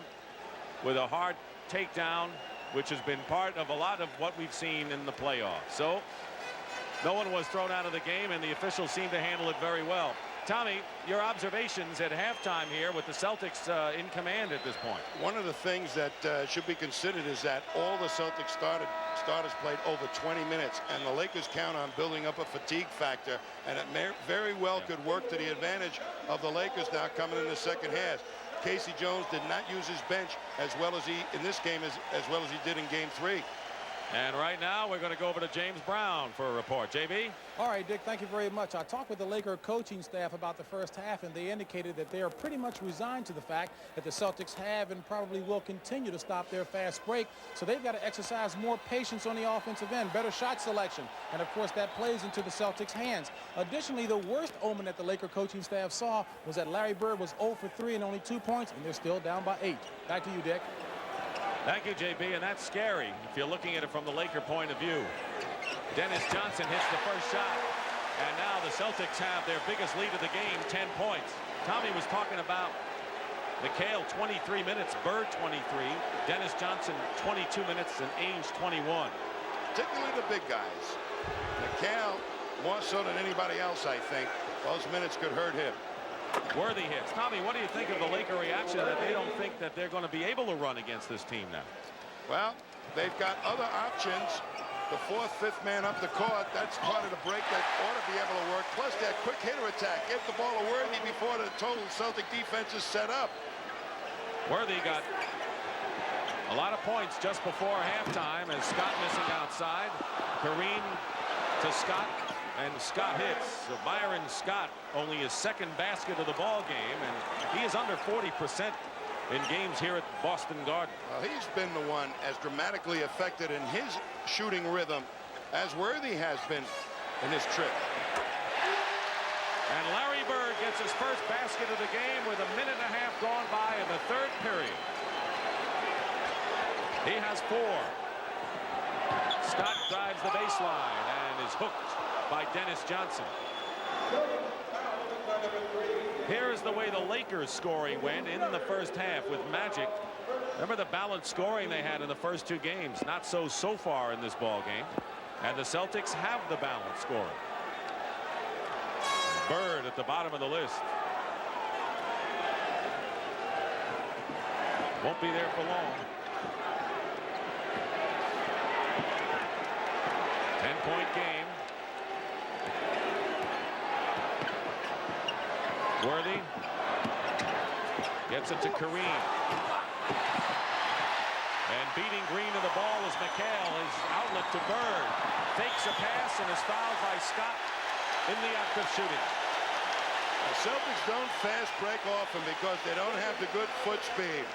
with a hard takedown, which has been part of a lot of what we've seen in the playoffs. So no one was thrown out of the game, and the officials seem to handle it very well. Tommy, your observations at halftime here with the Celtics in command at this point. One of the things that should be considered is that all the Celtics starters played over 20 minutes, and the Lakers count on building up a fatigue factor, and it very well could work to the advantage of the Lakers now coming in the second half. Casey Jones did not use his bench as well as he in this game as well as he did in game 3. And right now we're going to go over to James Brown for a report. JB? All right, Dick, thank you very much. I talked with the Laker coaching staff about the first half, and they indicated that they are pretty much resigned to the fact that the Celtics have and probably will continue to stop their fast break. So they've got to exercise more patience on the offensive end, better shot selection, and of course that plays into the Celtics' hands. Additionally, the worst omen that the Laker coaching staff saw was that Larry Bird was 0 for 3 and only 2 points, and they're still down by 8. Back to you, Dick. Thank you, JB, and that's scary if you're looking at it from the Laker point of view. Dennis Johnson hits the first shot, and now the Celtics have their biggest lead of the game, 10 points. Tommy was talking about McHale 23 minutes, Bird 23, Dennis Johnson 22 minutes, and Ainge 21. Particularly the big guys. McHale more so than anybody else, I think. Those minutes could hurt him. Worthy hits. Tommy, what do you think of the Laker reaction that they don't think that they're going to be able to run against this team now? Well, they've got other options. The 4th, 5th man up the court, that's part of the break that ought to be able to work. Plus that quick hitter attack. Get the ball to Worthy before the total Celtic defense is set up. Worthy got a lot of points just before halftime as Scott missing outside. Kareem to Scott. And Scott hits. So Byron Scott only his 2nd basket of the ball game, and he is under 40% in games here at Boston Garden. Well, he's been the one as dramatically affected in his shooting rhythm as Worthy has been in this trip. And Larry Bird gets his first basket of the game with 1.5 minutes gone by in the 3rd period. He has 4. Scott drives the baseline and is hooked by Dennis Johnson. Here is the way the Lakers scoring went in the first half with Magic Remember the balanced scoring they had in the first two games? Not so far in this ball game. And the Celtics have the balanced scoring. Bird at the bottom of the list. Won't be there for long. 10-point game. Worthy gets it to Kareem. And beating Green to the ball is McHale. His outlet to Bird. Fakes a pass and is fouled by Scott in the act of shooting. The Celtics don't fast break often because they don't have the good foot speed.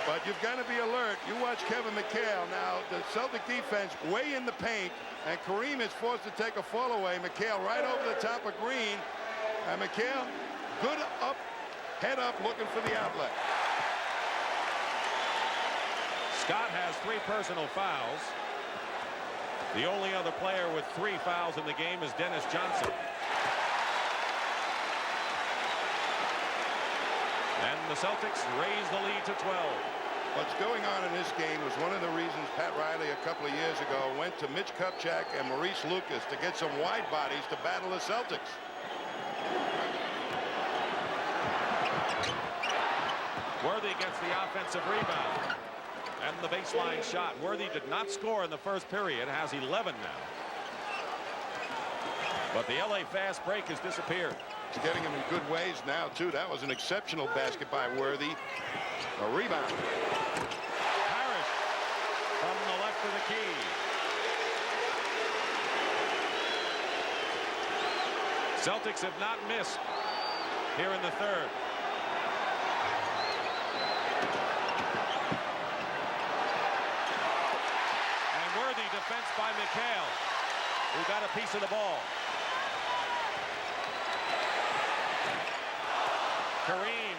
But you've got to be alert. You watch Kevin McHale. Now, the Celtic defense way in the paint, and Kareem is forced to take a fall away. McHale right over the top of Green. And McHale, good up, head up, looking for the outlet. Scott has 3 personal fouls. The only other player with 3 fouls in the game is Dennis Johnson. And the Celtics raise the lead to 12. What's going on in this game was one of the reasons Pat Riley a couple of years ago went to Mitch Kupchak and Maurice Lucas to get some wide bodies to battle the Celtics. Worthy gets the offensive rebound. And the baseline shot. Worthy did not score in the first period, has 11 now. But the LA fast break has disappeared. It's getting him in good ways now, too. That was an exceptional basket by Worthy. A rebound. Parish from the left of the key. Celtics have not missed here in the third. And worthy defense by McHale, who got a piece of the ball. Kareem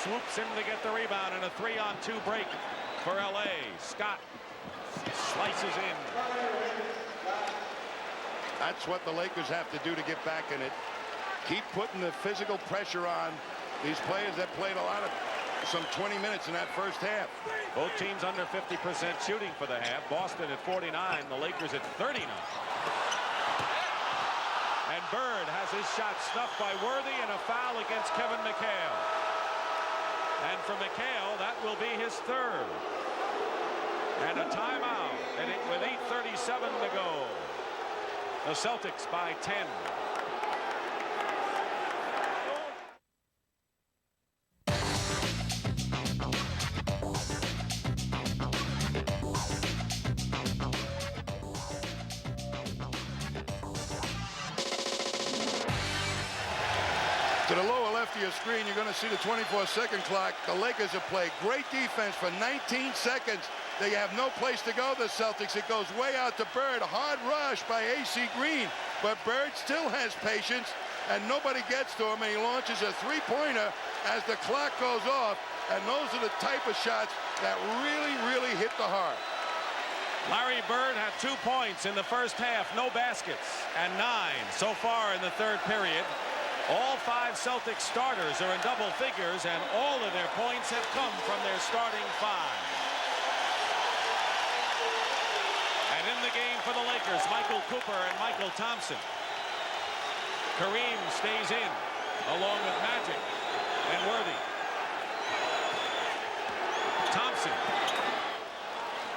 swoops in to get the rebound and a 3-on-2 break for LA. Scott slices in. That's what the Lakers have to do to get back in it. Keep putting the physical pressure on these players that played some 20 minutes in that first half. Both teams under 50% shooting for the half. Boston at 49, the Lakers at 39. And Bird has his shot snuffed by Worthy and a foul against Kevin McHale. And for McHale, that will be his third. And a timeout with 8:37 to go. The Celtics by 10. To the lower left of your screen, you're going to see the 24-second clock. The Lakers have played great defense for 19 seconds. They have no place to go, the Celtics. It goes way out to Bird. Hard rush by A.C. Green. But Bird still has patience, and nobody gets to him, and he launches a three-pointer as the clock goes off. And those are the type of shots that really, really hit the heart. Larry Bird had 2 points in the first half, no baskets, and 9 so far in the third period. All 5 Celtics starters are in double figures, and all of their points have come from their starting 5. And in the game for the Lakers, Michael Cooper and Michael Thompson. Kareem stays in, along with Magic and Worthy. Thompson.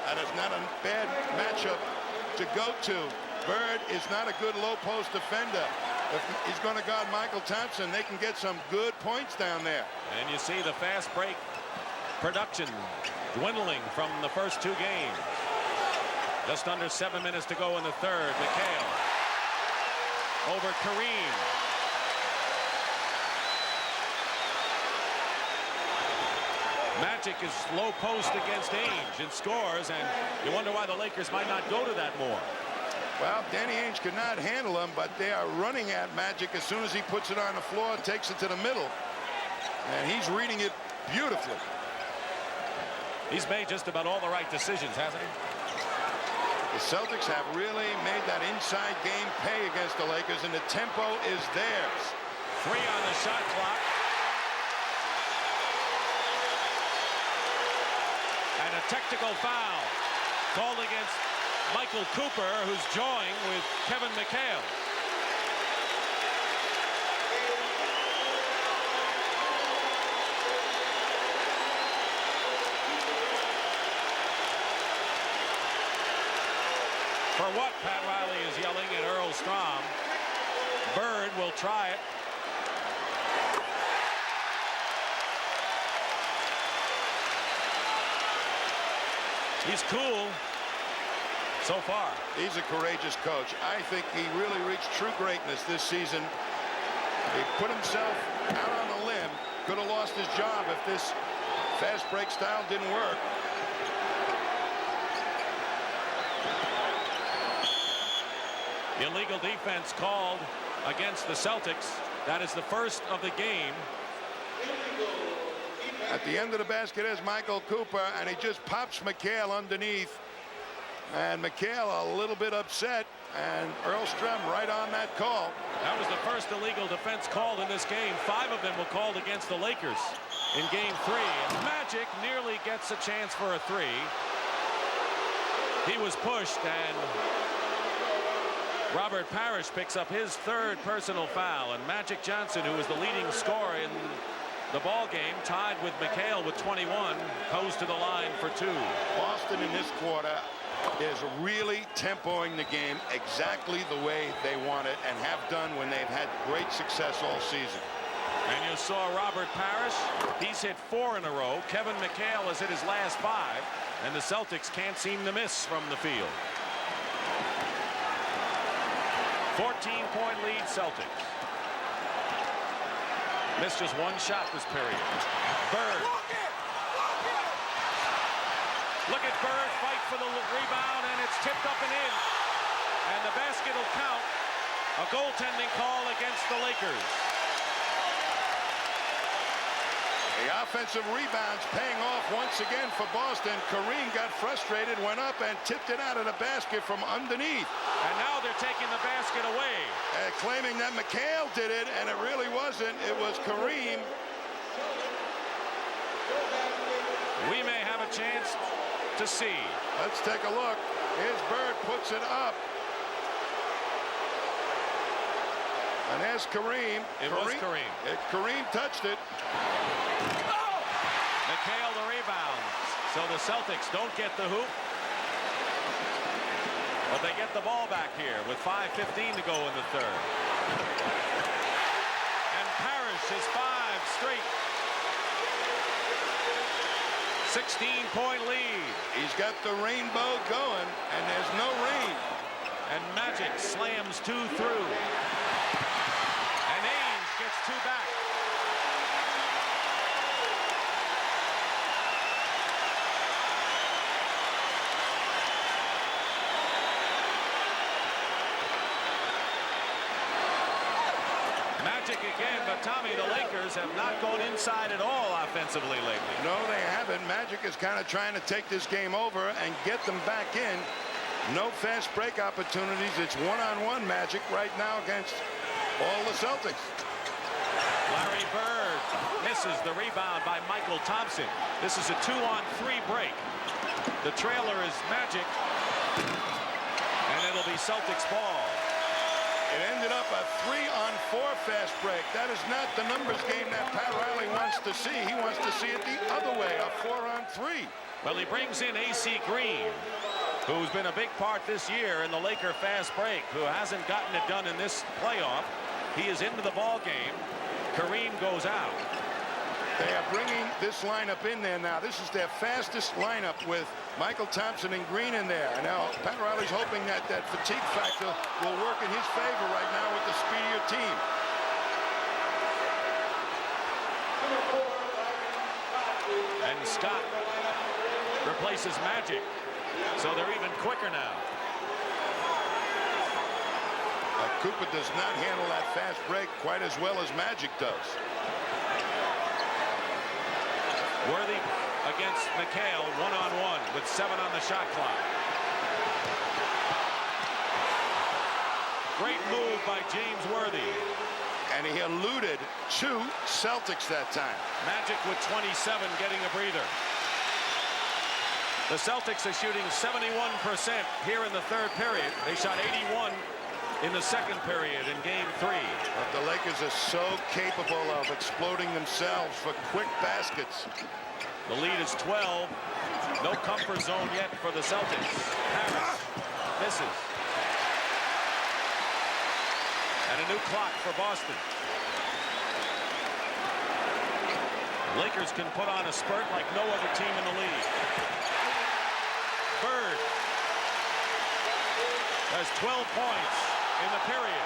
That is not a bad matchup to go to. Bird is not a good low post defender. If he's going to guard Michael Thompson, they can get some good points down there. And you see the fast break production dwindling from the first 2 games. Just under 7 minutes to go in the third. McHale over Kareem. Magic is low post against Ainge and scores, and you wonder why the Lakers might not go to that more. Well, Danny Ainge could not handle him, but they are running at Magic as soon as he puts it on the floor, takes it to the middle. And he's reading it beautifully. He's made just about all the right decisions, hasn't he? The Celtics have really made that inside game pay against the Lakers, and the tempo is theirs. 3 on the shot clock. a technical foul called against Michael Cooper, who's joined with Kevin McHale. For what, Pat Riley is yelling at Earl Strom. Bird will try it. He's cool so far. He's a courageous coach. I think he really reached true greatness this season. He put himself out on a limb. Could have lost his job if this fast break style didn't work. Illegal defense called against the Celtics. That is the first of the game. At the end of the basket is Michael Cooper, and he just pops McHale underneath. And McHale a little bit upset, and Earl Strom right on that call. That was the first illegal defense called in this game. 5 of them were called against the Lakers in game 3. And Magic nearly gets a chance for a 3. He was pushed, and Robert Parish picks up his 3rd personal foul, and Magic Johnson, who was the leading scorer in the ball game, tied with McHale with 21, goes to the line for 2. Boston in this quarter is really tempoing the game exactly the way they want it and have done when they've had great success all season. And you saw Robert Parish. He's hit 4 in a row. Kevin McHale has hit his last 5, and the Celtics can't seem to miss from the field. 14-point lead Celtics. Missed just 1 shot this period. Bird. Look at Bird fight for the rebound, and it's tipped up and in. And the basket will count. A goaltending call against the Lakers. The offensive rebounds paying off once again for Boston. Kareem got frustrated, went up and tipped it out of the basket from underneath. And now they're taking the basket away. Claiming that McHale did it, and it really wasn't. It was Kareem. We may have a chance to see. Let's take a look. Here's Bird, puts it up. And there's Kareem. It was Kareem. Kareem touched it. McHale the rebound. So the Celtics don't get the hoop. But they get the ball back here with 5:15 to go in the 3rd. And Parish is 5 straight. 16-point lead. He's got the rainbow going, and there's no rain. And Magic slams 2 through. And Ainge gets 2 back. Magic again, but Tommy, the Lakers have not gone inside at all offensively lately. No, they haven't. Magic is kind of trying to take this game over and get them back in. No fast break opportunities. It's one-on-one Magic right now against all the Celtics. Larry Bird misses the rebound by Michael Thompson. This is a 2-on-3 break. The trailer is Magic, and it'll be Celtics ball. It ended up a 3-on-4 fast break. That is not the numbers game that Pat Riley wants to see. He wants to see it the other way, a 4-on-3. Well, he brings in A.C. Green, who's been a big part this year in the Laker fast break, who hasn't gotten it done in this playoff. He is into the ball game. Kareem goes out. They are bringing this lineup in there now. This is their fastest lineup with Michael Thompson and Green in there. Now, Pat Riley's hoping that that fatigue factor will work in his favor right now with the speedier team. And Scott replaces Magic, so they're even quicker now. Cooper does not handle that fast break quite as well as Magic does. Worthy against McHale, 1-on-1 with 7 on the shot clock. Great move by James Worthy. And he eluded 2 Celtics that time. Magic with 27 getting a breather. The Celtics are shooting 71% here in the third period. They shot 81 in the second period in game 3. But the Lakers are so capable of exploding themselves for quick baskets. The lead is 12. No comfort zone yet for the Celtics. Parish misses. And a new clock for Boston. Lakers can put on a spurt like no other team in the league. Bird has 12 points in the period,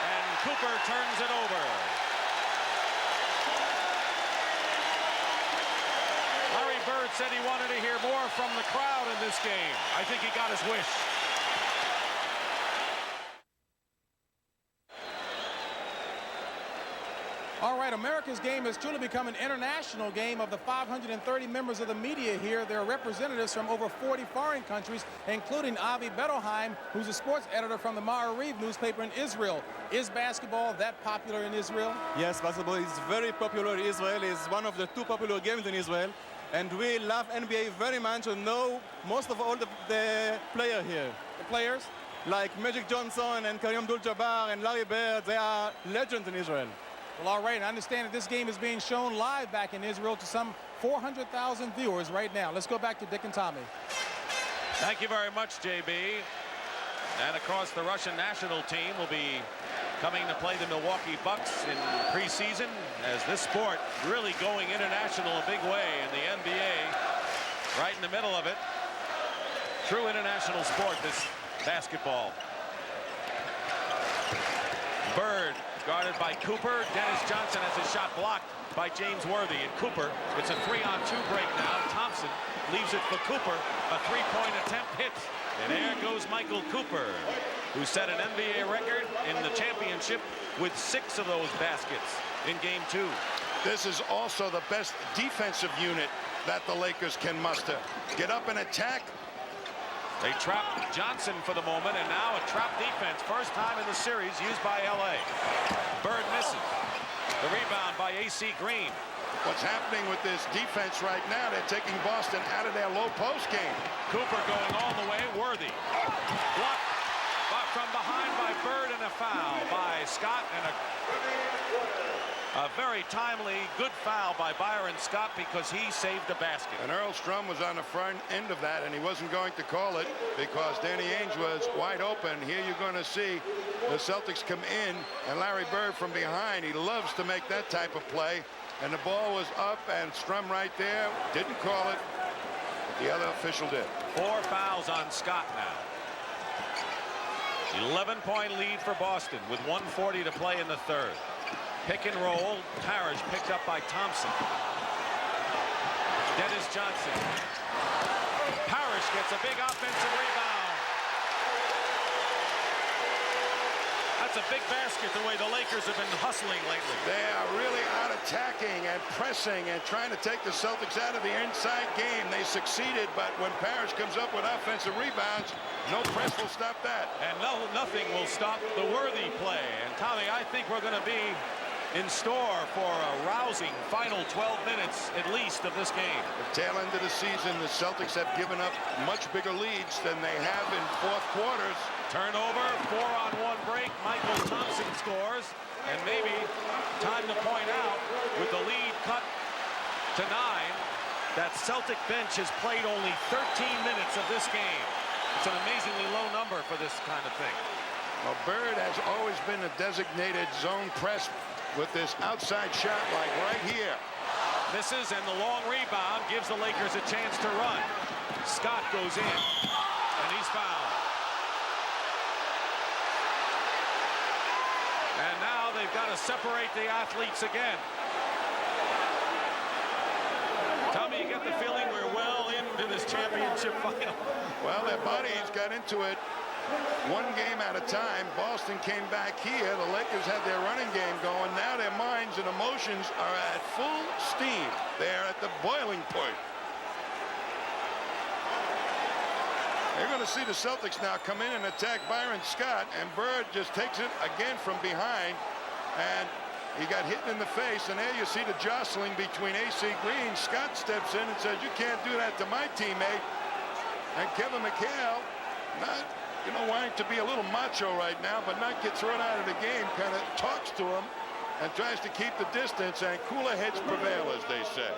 and Cooper turns it over. Larry Bird said he wanted to hear more from the crowd in this game. I think he got his wish. All right, America's game has truly become an international game. Of the 530 members of the media here, there are representatives from over 40 foreign countries, including Avi Bettelheim, who's a sports editor from the Ma'ariv newspaper in Israel. Is basketball that popular in Israel? Yes, basketball is very popular in Israel. It's one of the 2 popular games in Israel. And we love NBA very much and know most of all the players here. The players? Like Magic Johnson and Kareem Abdul-Jabbar and Larry Bird, they are legends in Israel. Well, all right, I understand that this game is being shown live back in Israel to some 400,000 viewers right now. Let's go back to Dick and Tommy. Thank you very much, JB. And of course, the Russian national team will be coming to play the Milwaukee Bucks in preseason, as this sport really going international a big way, and the NBA right in the middle of it. True international sport, this basketball. Bird guarded by Cooper. Dennis Johnson has his shot blocked by James Worthy. And Cooper, it's a 3-on-2 break now. Thompson leaves it for Cooper. A 3-point attempt hits. And there goes Michael Cooper, who set an NBA record in the championship with 6 of those baskets in game 2. This is also the best defensive unit that the Lakers can muster. Get up and attack. They trap Johnson for the moment, and now a trap defense. First time in the series used by LA. Bird misses. The rebound by AC Green. What's happening with this defense right now, they're taking Boston out of their low post game. Cooper going all the way. Worthy. Blocked from behind by Bird, and a foul by Scott, and a very timely, good foul by Byron Scott, because he saved the basket. And Earl Strum was on the front end of that, and he wasn't going to call it because Danny Ainge was wide open. Here you're going to see the Celtics come in, and Larry Bird from behind. He loves to make that type of play. And the ball was up, and Strum right there didn't call it. But the other official did. 4 fouls on Scott now. 11-point lead for Boston with 1:40 to play in the third. Pick and roll. Parish picked up by Thompson. Dennis Johnson. Parish gets a big offensive rebound. That's a big basket, the way the Lakers have been hustling lately. They are really out attacking and pressing and trying to take the Celtics out of the inside game. They succeeded, but when Parish comes up with offensive rebounds, no press will stop that. And nothing will stop the Worthy play. And Tommy, I think we're going to be in store for a rousing final 12 minutes at least of this game. The tail end of the season, the Celtics have given up much bigger leads than they have in fourth quarters. Turnover, 4-on-1 break. Michael Thompson scores. And maybe time to point out, with the lead cut to 9, that Celtic bench has played only 13 minutes of this game. It's an amazingly low number for this kind of thing. Well, Bird has always been a designated zone press with this outside shot like right here. Misses, and the long rebound gives the Lakers a chance to run. Scott goes in, and he's fouled. And now they've got to separate the athletes again. Tommy, you get the feeling we're well into this championship final. Well, their bodies got into it one game at a time. Boston came back here. The Lakers had their running game going. Now their minds and emotions are at full steam. They're at the boiling point. They're going to see the Celtics now come in and attack Byron Scott, and Bird just takes it again from behind, and he got hit in the face, and there you see the jostling between AC Green. Scott steps in and says, "You can't do that to my teammate." And Kevin McHale, not, wanting to be a little macho right now, but not get thrown out of the game, kind of talks to him and tries to keep the distance, and cooler heads prevail, as they say.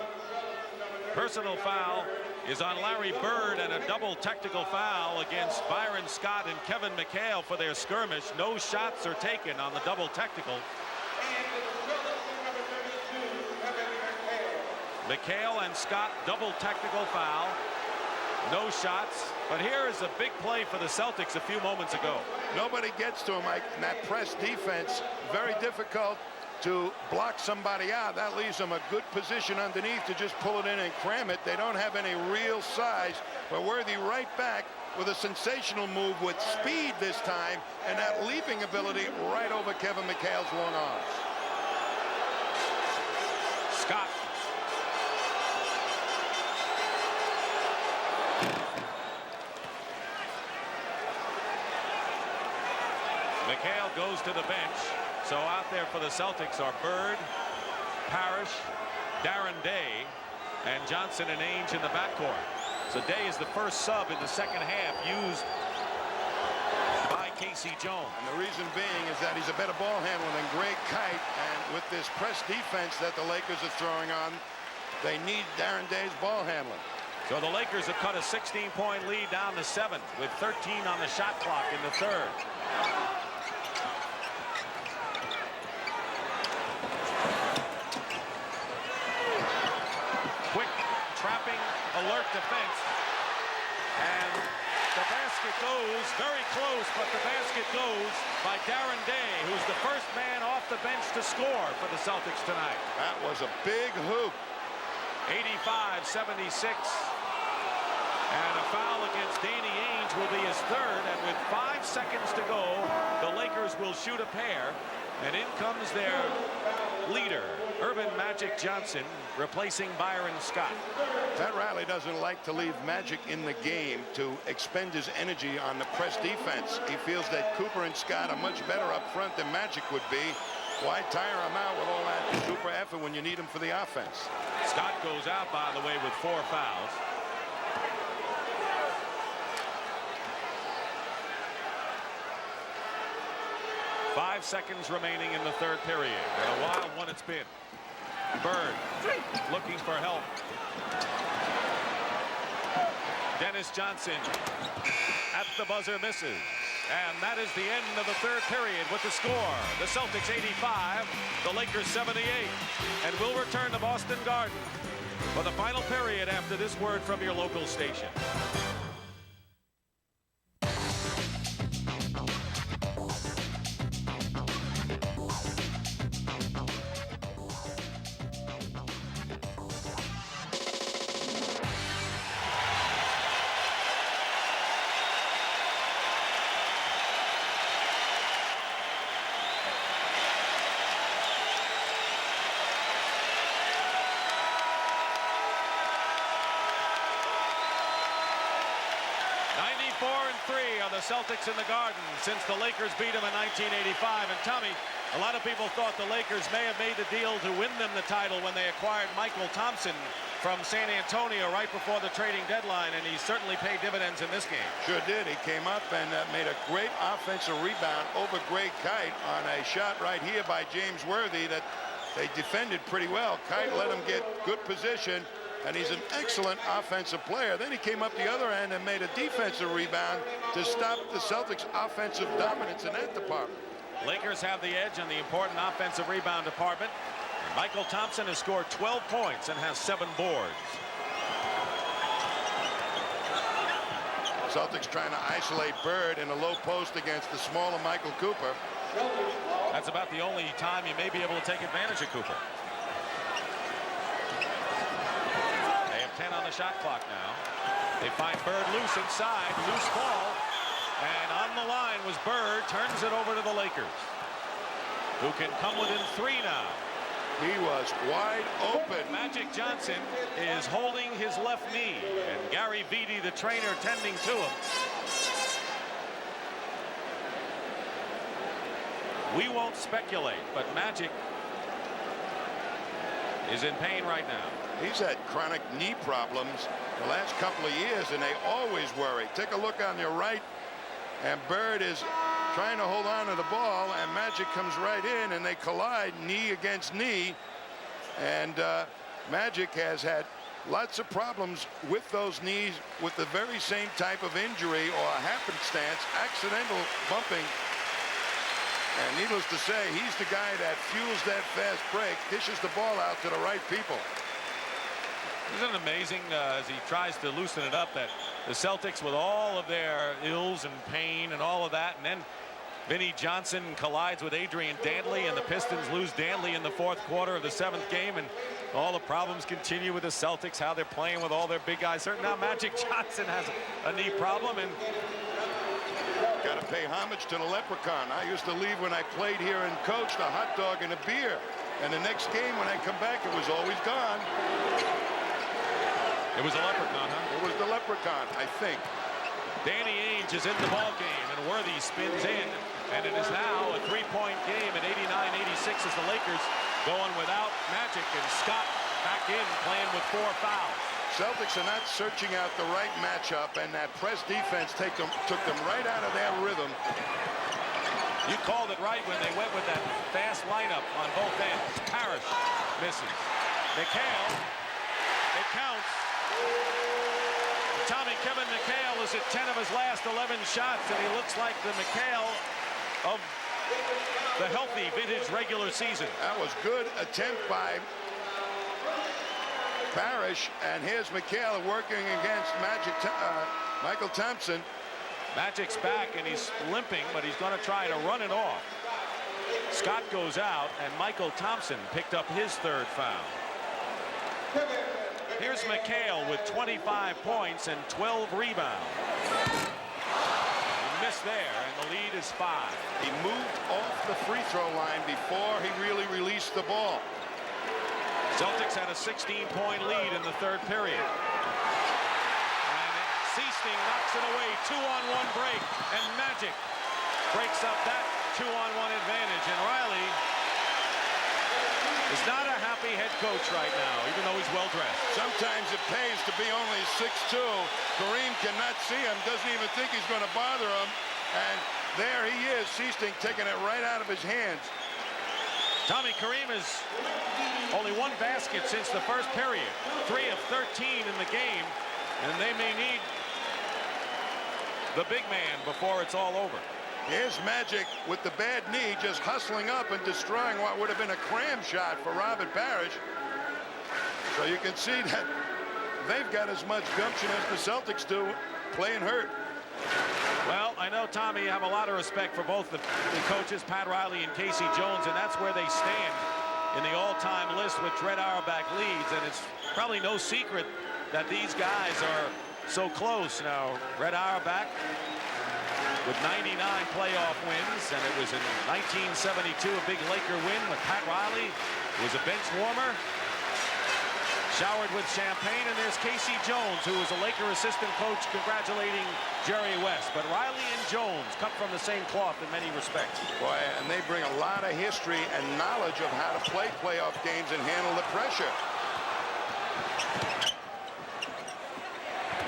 Personal foul is on Larry Bird, and a double technical foul against Byron Scott and Kevin McHale for their skirmish. No shots are taken on the double technical. McHale and Scott, double technical foul. No shots, but here is a big play for the Celtics a few moments ago. Nobody gets to him, Mike, in that press defense. Very difficult to block somebody out. That leaves them a good position underneath to just pull it in and cram it. They don't have any real size, but Worthy right back with a sensational move with speed this time, and that leaping ability right over Kevin McHale's long arms. Scott. McHale goes to the bench. So out there for the Celtics are Bird, Parish, Darren Day, and Johnson and Ainge in the backcourt. So Day is the first sub in the second half used by Casey Jones. And the reason being is that he's a better ball handler than Greg Kite. And with this press defense that the Lakers are throwing on, they need Darren Day's ball handling. So the Lakers have cut a 16-point lead down to 7 with 13 on the shot clock in the third. Trapping, alert defense, and the basket goes very close, but the basket goes by Darren Day, who's the first man off the bench to score for the Celtics tonight. That was a big hoop. 85-76, and a foul against Danny Ainge will be his third, and with 5 seconds to go, the Lakers will shoot a pair, and in comes their leader, Urban Magic Johnson, replacing Byron Scott. Pat Riley doesn't like to leave Magic in the game to expend his energy on the press defense. He feels that Cooper and Scott are much better up front than Magic would be. Why tire him out with all that super effort when you need him for the offense? Scott goes out, by the way, with 4 fouls. Five seconds remaining in the third period. And a wild one it's been. Bird looking for help. Dennis Johnson at the buzzer misses. And that is the end of the third period with the score. The Celtics 85, the Lakers 78. And we'll return to Boston Garden for the final period after this word from your local station. The Celtics in the Garden since the Lakers beat them in 1985. And Tommy, a lot of people thought the Lakers may have made the deal to win them the title when they acquired Michael Thompson from San Antonio right before the trading deadline, and he certainly paid dividends in this game. Sure did. He came up and made a great offensive rebound over Greg Kite on a shot right here by James Worthy that they defended pretty well. Kite let him get good position, and he's an excellent offensive player. Then he came up the other end and made a defensive rebound to stop the Celtics' offensive dominance in that department. Lakers have the edge in the important offensive rebound department. Michael Thompson has scored 12 points and has 7 boards. Celtics trying to isolate Bird in a low post against the smaller Michael Cooper. That's about the only time you may be able to take advantage of Cooper. 10 on the shot clock now. They find Bird loose inside, loose ball, and on the line was Bird, turns it over to the Lakers, who can come within 3 now. He was wide open. Magic Johnson is holding his left knee, and Gary Vitti, the trainer, tending to him. We won't speculate, but Magic is in pain right now. He's had chronic knee problems the last couple of years, and they always worry. Take a look on your right, and Bird is trying to hold on to the ball, and Magic comes right in, and they collide knee against knee. And Magic has had lots of problems with those knees with the very same type of injury or happenstance, accidental bumping. And needless to say, he's the guy that fuels that fast break, dishes the ball out to the right people. Isn't it amazing as he tries to loosen it up that the Celtics, with all of their ills and pain and all of that, and then Vinnie Johnson collides with Adrian Dantley, and the Pistons lose Dantley in the fourth quarter of the 7th game, and all the problems continue with the Celtics, how they're playing with all their big guys. Now Magic Johnson has a knee problem, and got to pay homage to the Leprechaun. I used to leave when I played here and coached a hot dog and a beer, and the next game when I come back, it was always gone. It was a Leprechaun, huh? It was the Leprechaun, I think. Danny Ainge is in the ball game, and Worthy spins in, and it is now a 3-point game at 89-86 as the Lakers going without Magic, and Scott back in playing with 4 fouls. Celtics are not searching out the right matchup, and that press defense took them right out of their rhythm. You called it right when they went with that fast lineup on both ends. Parish misses. McHale, it counts. Kevin McHale is at 10 of his last 11 shots, and he looks like the McHale of the healthy vintage regular season. That was good attempt by Parish, and here's McHale working against Michael Thompson. Magic's back, and he's limping, but he's going to try to run it off. Scott goes out, and Michael Thompson picked up his 3rd foul. Here's McHale with 25 points and 12 rebounds. He missed there, and the lead is 5. He moved off the free throw line before he really released the ball. Celtics had a 16-point lead in the 3rd period. And Seasting knocks it away. 2-on-1 break, and Magic breaks up that 2-on-1 advantage. And Riley is not a happy head coach right now, even though he's well-dressed. Sometimes it pays to be only 6'2". Kareem cannot see him, doesn't even think he's going to bother him. And there he is, Seasting taking it right out of his hands. Tommy, Kareem has only 1 basket since the 1st period. 3 of 13 in the game, and they may need the big man before it's all over. Here's Magic with the bad knee, just hustling up and destroying what would have been a cram shot for Robert Parish. So you can see that they've got as much gumption as the Celtics do, playing hurt. Well, I know, Tommy, you have a lot of respect for both the coaches, Pat Riley and Casey Jones, and that's where they stand in the all-time list with Red Auerbach leads, and it's probably no secret that these guys are so close. Now, Red Auerbach with 99 playoff wins, and it was in 1972 a big Laker win with Pat Riley, who was a bench warmer, showered with champagne. And there's Casey Jones, who was a Laker assistant coach, congratulating Jerry West. But Riley and Jones cut from the same cloth in many respects. Boy, and they bring a lot of history and knowledge of how to play playoff games and handle the pressure.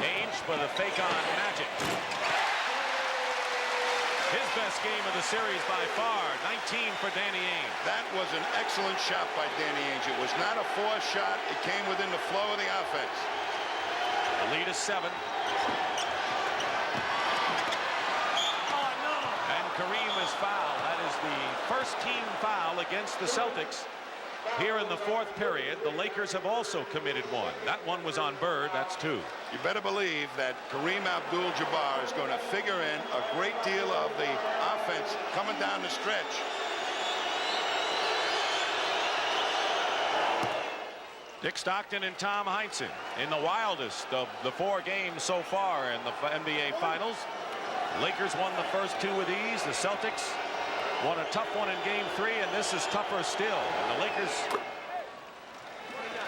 Ainge for the fake on Magic. His best game of the series by far, 19 for Danny Ainge. That was an excellent shot by Danny Ainge. It was not a forced shot. It came within the flow of the offense. The lead is 7. Oh, no. And Kareem is fouled. That is the first team foul against the Celtics here in the 4th period. The Lakers have also committed 1. That one was on Bird. That's 2. You better believe that Kareem Abdul-Jabbar is going to figure in a great deal of the offense coming down the stretch. Dick Stockton and Tom Heinsohn in the wildest of the 4 games so far in the NBA Finals. Lakers won the first 2 with ease. The Celtics won a tough one in Game 3, and this is tougher still. And the Lakers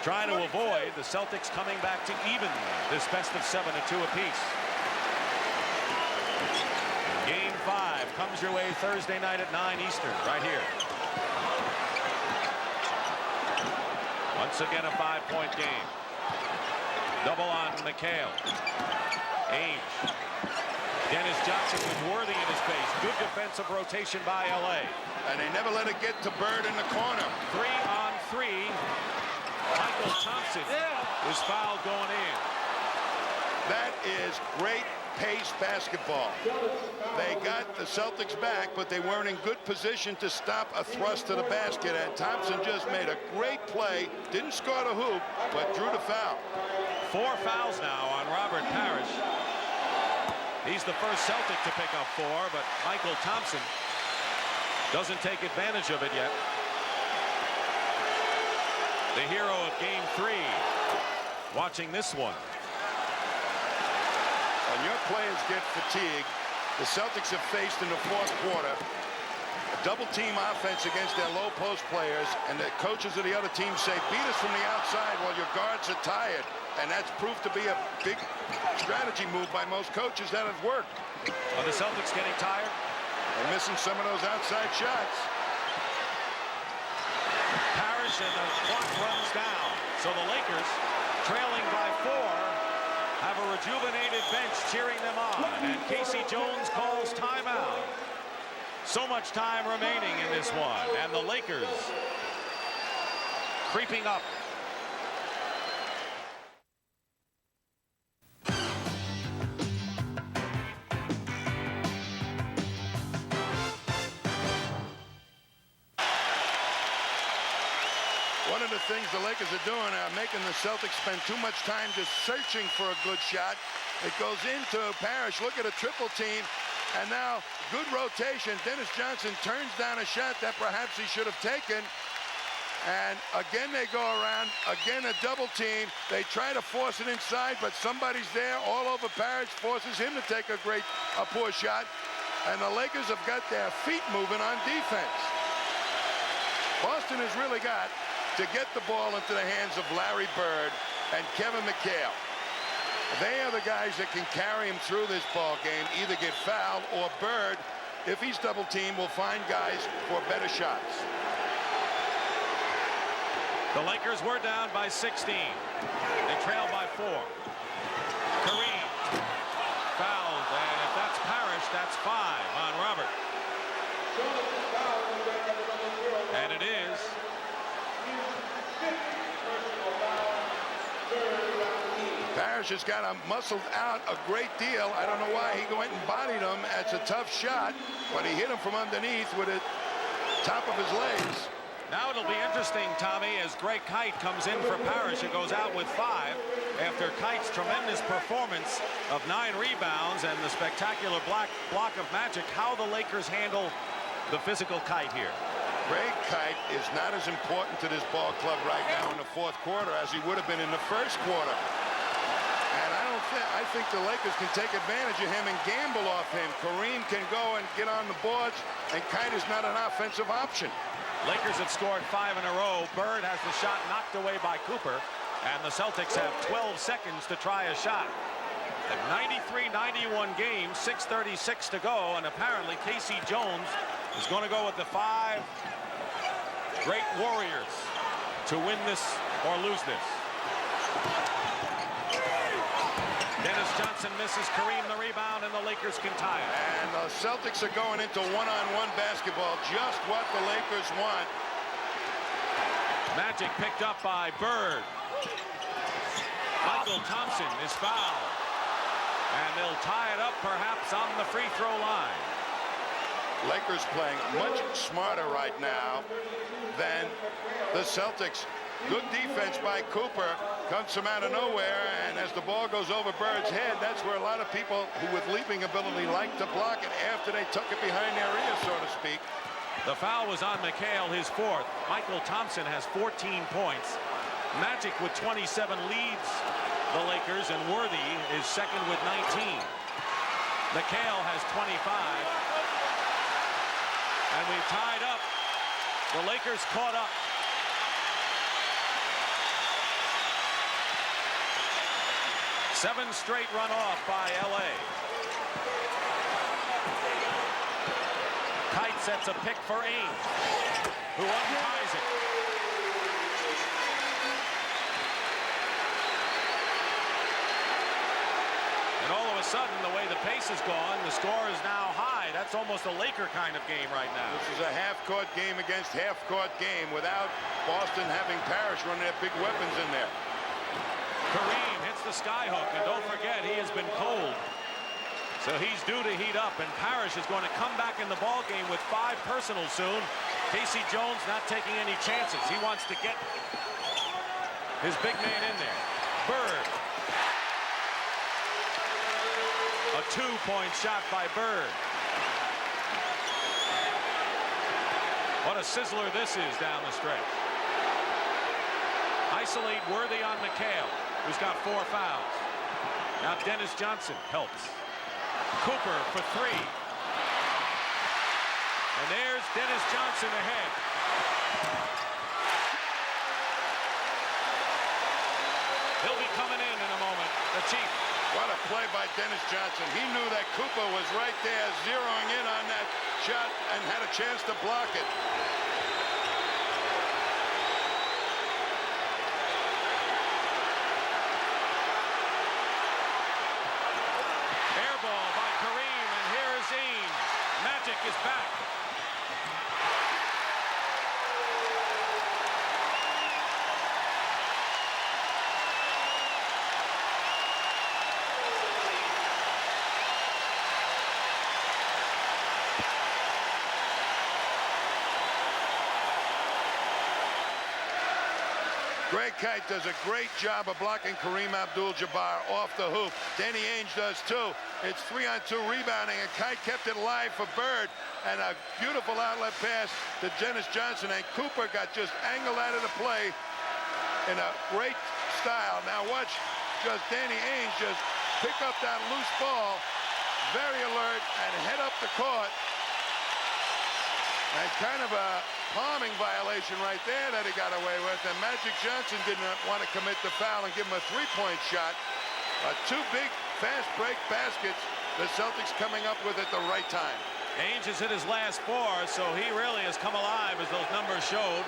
trying to avoid the Celtics coming back to even this best of 7 at 2 apiece. Game 5 comes your way Thursday night at 9 Eastern, right here. Once again, a 5-point game. Double on McHale. Ainge. Dennis Johnson with Worthy in his face. Good defensive rotation by LA. And they never let it get to Bird in the corner. 3-on-3. Michael Thompson is fouled going in. That is great pace basketball. They got the Celtics back, but they weren't in good position to stop a thrust to the basket. And Thompson just made a great play. Didn't score the hoop, but drew the foul. 4 fouls now on Robert Parish. He's the first Celtic to pick up 4, but Michael Thompson doesn't take advantage of it yet. The hero of game 3 watching this one. When your players get fatigued, the Celtics have faced in the fourth quarter a double-team offense against their low-post players, and the coaches of the other team say, beat us from the outside while your guards are tired. And that's proved to be a big strategy move by most coaches that have worked. Are the Celtics getting tired? They're missing some of those outside shots. Parish, and the clock runs down. So the Lakers, trailing by 4, have a rejuvenated bench cheering them on. And Casey Jones calls timeout. So much time remaining in this one. And the Lakers creeping up. One of the things the Lakers are doing are making the Celtics spend too much time just searching for a good shot. It goes into Parish. Look at a triple team. And now good rotation. Dennis Johnson turns down a shot that perhaps he should have taken. And again they go around. Again a double team. They try to force it inside, but somebody's there all over Parish, forces him to take a poor shot. And the Lakers have got their feet moving on defense. Boston has really got to get the ball into the hands of Larry Bird and Kevin McHale. They are the guys that can carry him through this ball game, either get fouled or Bird, if he's double teamed, will find guys for better shots. The Lakers were down by 16. They trail by 4. Kareem fouled, and if that's Parish, that's 5 on Robert. And it is. Parish has got him muscled out a great deal. I don't know why he went and bodied him. That's a tough shot, but he hit him from underneath with the top of his legs. Now it'll be interesting, Tommy, as Greg Kite comes in for Parish. It goes out with 5 after Kite's tremendous performance of 9 rebounds and the spectacular block of magic. How the Lakers handle the physical Kite here. Greg Kite is not as important to this ball club right now in the fourth quarter as he would have been in the first quarter. And I think the Lakers can take advantage of him and gamble off him. Kareem can go and get on the boards, and Kite is not an offensive option. Lakers have scored 5 in a row. Bird has the shot knocked away by Cooper, and the Celtics have 12 seconds to try a shot. A 93-91 game, 6:36 to go, and apparently Casey Jones is going to go with the 5 great warriors to win this or lose this. Dennis Johnson misses Kareem the rebound, and the Lakers can tie it. And the Celtics are going into one-on-one basketball, just what the Lakers want. Magic picked up by Bird. Michael Thompson is fouled. And they'll tie it up perhaps on the free throw line. Lakers playing much smarter right now than the Celtics. Good defense by Cooper. Comes from out of nowhere, and as the ball goes over Bird's head, that's where a lot of people who with leaping ability like to block it after they tuck it behind their ear, so to speak. The foul was on McHale, his 4th. Michael Thompson has 14 points. Magic with 27 leads the Lakers, and Worthy is second with 19. McHale has 25. And we've tied up. The Lakers caught up. Seven straight run off by LA. Kite sets a pick for Ainge, who unties it. sudden, the way the pace has gone, the score is now high. That's almost a Laker kind of game right now. This is a half-court game against half-court game without Boston having Parish running their big weapons in there. Kareem hits the skyhook, and don't forget, he has been cold. So he's due to heat up, and Parish is going to come back in the ball game with 5 personals soon. Casey Jones not taking any chances. He wants to get his big man in there. Bird. A 2-point shot by Bird. What a sizzler this is down the stretch. Isolate Worthy on McHale, who's got 4 fouls. Now Dennis Johnson helps. Cooper for 3. And there's Dennis Johnson ahead. He'll be coming in a moment, the Chief. What a play by Dennis Johnson. He knew that Cooper was right there zeroing in on that shot and had a chance to block it. Air ball by Kareem, and here is Ainge. Magic is back. Greg Kite does a great job of blocking Kareem Abdul-Jabbar off the hoop. Danny Ainge does too. It's 3-on-2 rebounding, and Kite kept it alive for Bird. And a beautiful outlet pass to Dennis Johnson, and Cooper got just angled out of the play in a great style. Now watch just Danny Ainge just pick up that loose ball, very alert, and head up the court. And kind of a palming violation right there that he got away with. And Magic Johnson did not want to commit the foul and give him a 3-point shot. 2 big fast break baskets the Celtics coming up with at the right time. Ainge has hit his last 4, so he really has come alive, as those numbers showed.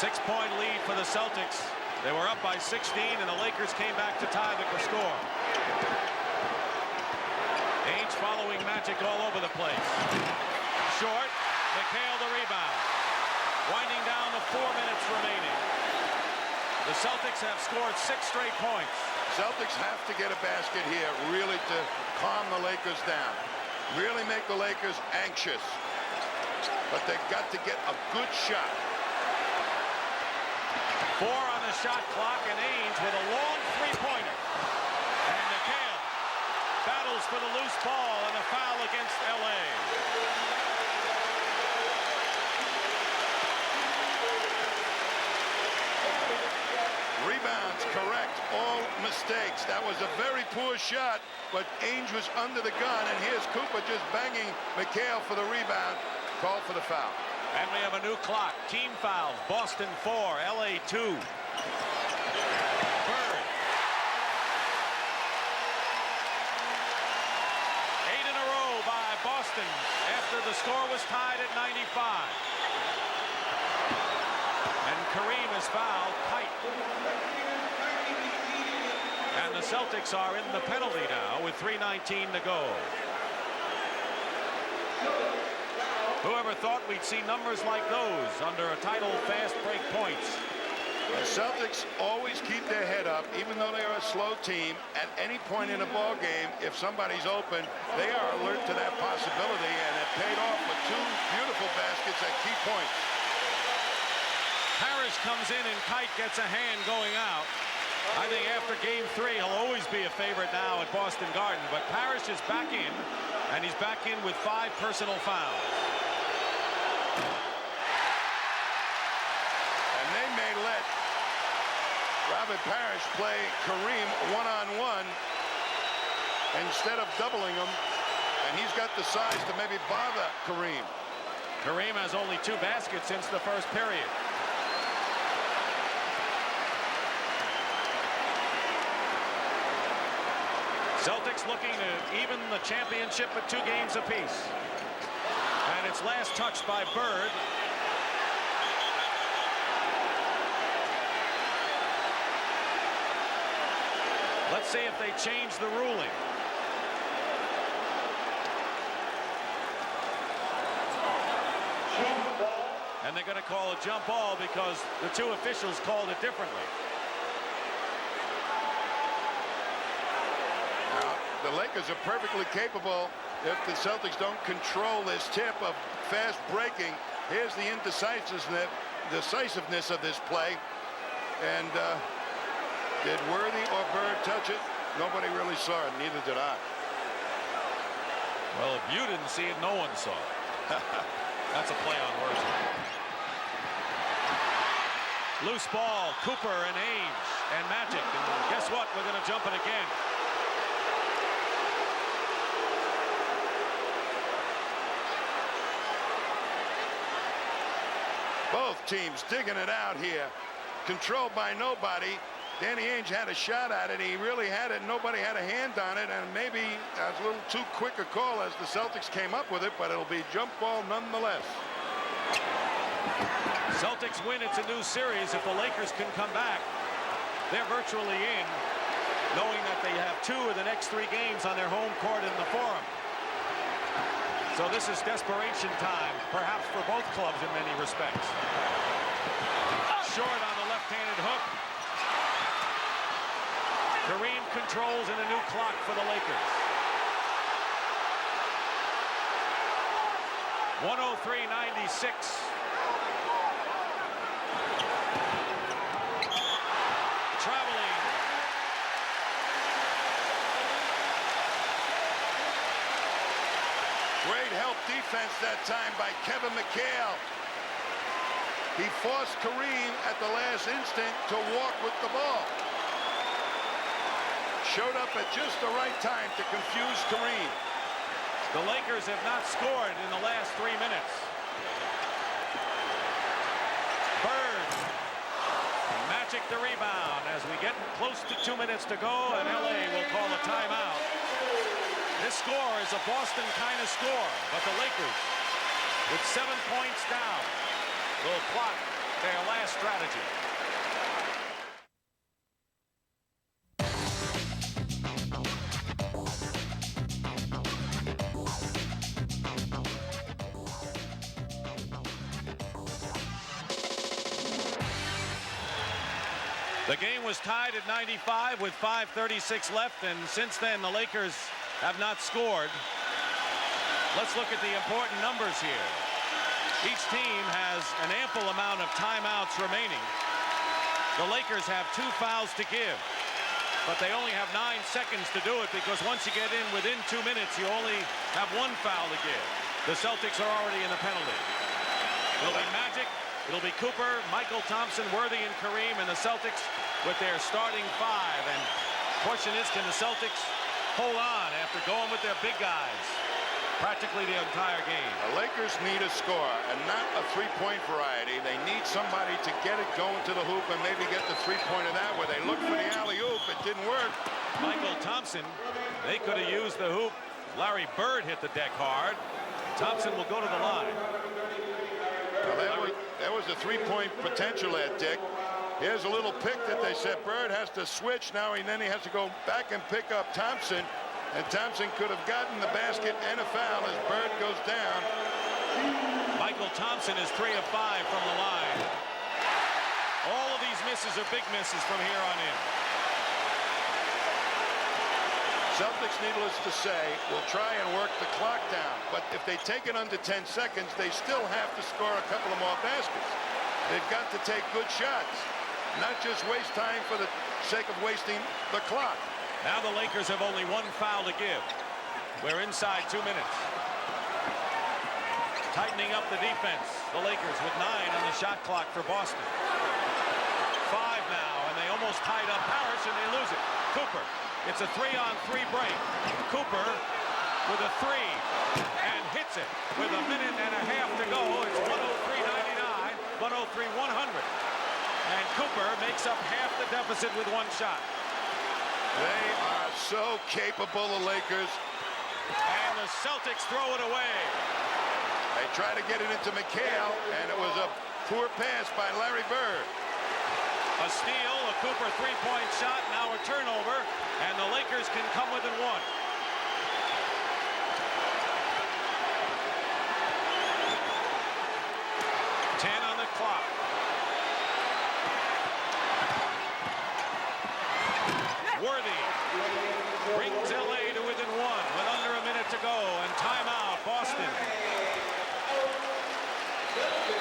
6-point lead for the Celtics. They were up by 16, and the Lakers came back to tie the score. Ainge following Magic all over the place. Short. McHale the rebound. Winding down to 4 minutes remaining. The Celtics have scored 6 straight points. Celtics have to get a basket here really to calm the Lakers down. Really make the Lakers anxious. But they've got to get a good shot. 4 on the shot clock, and Ainge with a long 3-pointer. And McHale battles for the loose ball, and a foul against L.A. Rebounds correct, all mistakes. That was a very poor shot, but Ainge was under the gun, and here's Cooper just banging McHale for the rebound. Call for the foul. And we have a new clock. Team fouls. Boston 4, LA 2. Bird. Eight in a row by Boston after the score was tied at 95. And Kareem is fouled. Tight. And the Celtics are in the penalty now with 3:19 to go. Whoever thought we'd see numbers like those under a title fast break points? The Celtics always keep their head up, even though they are a slow team. At any point in a ball game, if somebody's open, they are alert to that possibility, and it paid off with 2 beautiful baskets at key points. Parish comes in, and Kite gets a hand going out. I think after game 3, he'll always be a favorite now at Boston Garden. But Parish is back in, and he's back in with 5 personal fouls. And they may let Robert Parish play Kareem one-on-one instead of doubling him. And he's got the size to maybe bother Kareem. Kareem has only 2 baskets since the first period. Celtics looking to even the championship at 2 games apiece. And it's last touched by Bird. Let's see if they change the ruling. And they're going to call a jump ball because the two officials called it differently. Now, the Lakers are perfectly capable, if the Celtics don't control this tip, of fast breaking. Here's the decisiveness of this play. And did Worthy or Bird touch it? Nobody really saw it. Neither did I. Well, if you didn't see it, no one saw it. That's a play on Worthy. Loose ball, Cooper and Ainge and Magic. And guess what? We're going to jump it again. Both teams digging it out here. Controlled by nobody. Danny Ainge had a shot at it. He really had it. Nobody had a hand on it. And maybe a little too quick a call as the Celtics came up with it. But it'll be jump ball nonetheless. Celtics win. It's a new series. If the Lakers can come back, they're virtually in, knowing that they have 2 of the next 3 games on their home court in the Forum. So this is desperation time, perhaps for both clubs in many respects. Short on the left-handed hook. Kareem controls in a new clock for the Lakers. 103-96. Traveling. Great help defense that time by Kevin McHale. He forced Kareem at the last instant to walk with the ball. Showed up at just the right time to confuse Kareem. The Lakers have not scored in the last 3 minutes. Bird. Magic the rebound as we get close to 2 minutes to go, and LA will call a timeout. This score is a Boston kind of score, but the Lakers, with 7 points down, will plot their last strategy. The game was tied at 95 with 5:36 left, and since then the Lakers have not scored. Let's look at the important numbers here. Each team has an ample amount of timeouts remaining. The Lakers have 2 fouls to give, but they only have 9 seconds to do it, because once you get in within 2 minutes, you only have 1 foul to give. The Celtics are already in the penalty. It'll be Magic, it'll be Cooper, Michael Thompson, Worthy, and Kareem, and the Celtics with their starting 5. And the question is, can the Celtics hold on after going with their big guys practically the entire game? The Lakers need a score, and not a three-point variety. They need somebody to get it going to the hoop and maybe get the three-pointer that way. They looked for the alley-oop. It didn't work. Michael Thompson, they could have used the hoop. Larry Bird hit the deck hard. Thompson will go to the line. Well, there was a three-point potential there, Dick. Here's a little pick that they said Bird has to switch now, and then he has to go back and pick up Thompson. And Thompson could have gotten the basket and a foul as Bird goes down. Michael Thompson is 3 of 5 from the line. All of these misses are big misses from here on in. Celtics, needless to say, will try and work the clock down. But if they take it under 10 seconds, they still have to score a couple of more baskets. They've got to take good shots, not just waste time for the sake of wasting the clock. Now the Lakers have only 1 foul to give. We're inside 2 minutes. Tightening up the defense. The Lakers with 9 on the shot clock for Boston. 5 now, and they almost tied up Parish, and they lose it. Cooper. It's a 3-on-3 break. Cooper with a 3 and hits it with a minute and a half to go. It's 103-99, 103-100. And Cooper makes up half the deficit with 1 shot. They are so capable, the Lakers. And the Celtics throw it away. They try to get it into McHale, and it was a poor pass by Larry Bird. A steal, a Cooper 3-point shot, now a turnover, and the Lakers can come within 1. Ten Boston.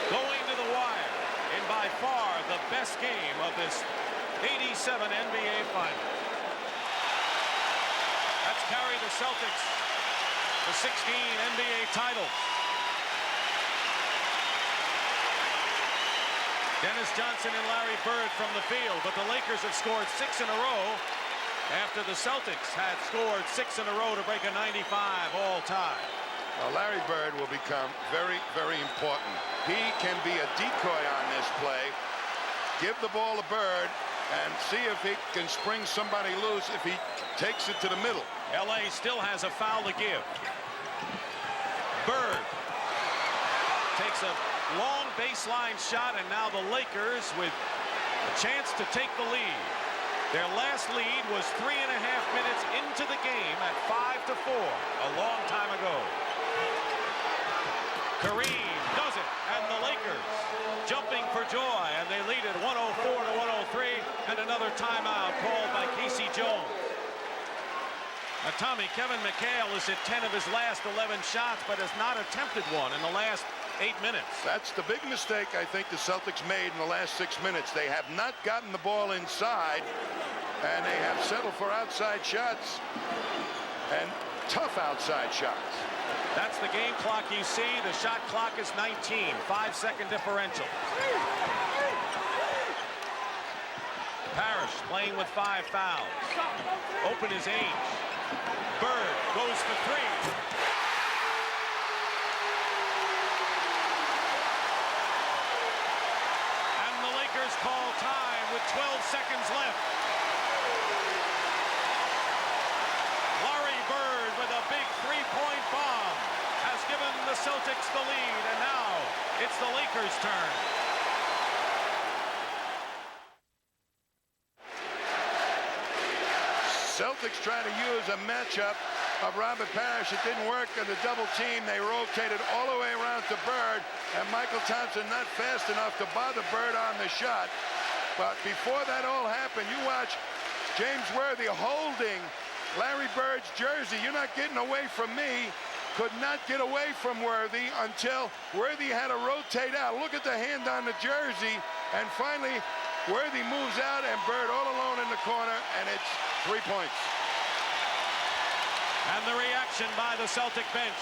Going to the wire in by far the best game of this 87 NBA final. That's carried the Celtics to 16 NBA titles. Dennis Johnson and Larry Bird from the field, but the Lakers have scored 6 in a row after the Celtics had scored 6 in a row to break a 95 all-time. Well, Larry Bird will become very, very important. He can be a decoy on this play. Give the ball to Bird and see if he can spring somebody loose if he takes it to the middle. LA still has a foul to give. Bird takes a long baseline shot, and now the Lakers with a chance to take the lead. Their last lead was 3.5 minutes into the game at 5-4 a long time ago. Kareem does it, and the Lakers jumping for joy, and they lead it 104-103, and another timeout called by Casey Jones. Now, Tommy, Kevin McHale is at 10 of his last 11 shots, but has not attempted one in the last 8 minutes. That's the big mistake I think the Celtics made in the last 6 minutes. They have not gotten the ball inside, and they have settled for outside shots, and tough outside shots. That's the game clock you see. The shot clock is 19, 5-second differential. Parish playing with 5 fouls. Open is Ainge. Bird goes for 3. And the Lakers call time with 12 seconds left. Larry Bird with a big 3-point bomb has given the Celtics the lead, and now it's the Lakers' turn. Celtics try to use a matchup of Robert Parish. It didn't work in the double team. They rotated all the way around to Bird, and Michael Thompson not fast enough to bother Bird on the shot. But before that all happened, you watch James Worthy holding Larry Bird's jersey. You're not getting away from me. Could not get away from Worthy until Worthy had to rotate out. Look at the hand on the jersey, and finally Worthy moves out, and Bird all alone in the corner, and it's 3 points. And the reaction by the Celtic bench.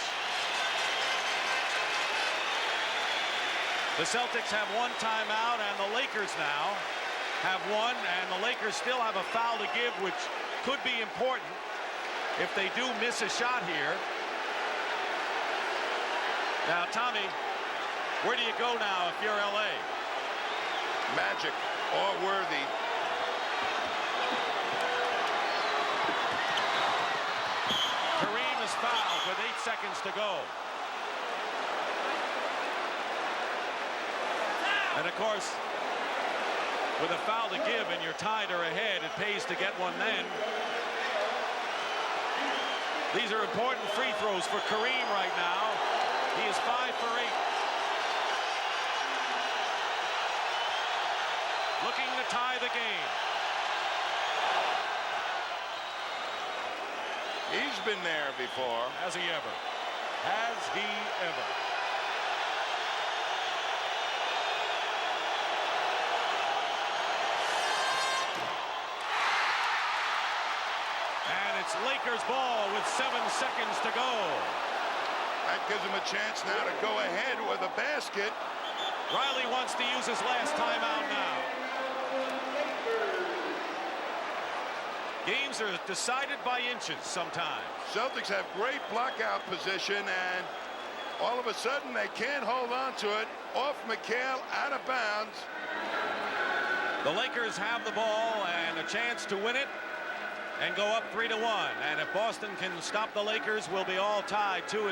The Celtics have 1 timeout, and the Lakers now have 1, and the Lakers still have a foul to give, which could be important if they do miss a shot here. Now, Tommy, where do you go now if you're LA? Magic or Worthy. Kareem is fouled with 8 seconds to go. And of course, with a foul to give and you're tied or ahead, it pays to get one then. These are important free throws for Kareem right now. He is 5 for 8. Looking to tie the game. He's been there before. Has he ever? Has he ever? And it's Lakers ball with 7 seconds to go. That gives him a chance now to go ahead with a basket. Riley wants to use his last timeout now. Games are decided by inches sometimes. Celtics have great blockout position, and all of a sudden they can't hold on to it. Off McHale, out of bounds. The Lakers have the ball and a chance to win it and go up 3-1. And if Boston can stop the Lakers, we'll be all tied 2-2.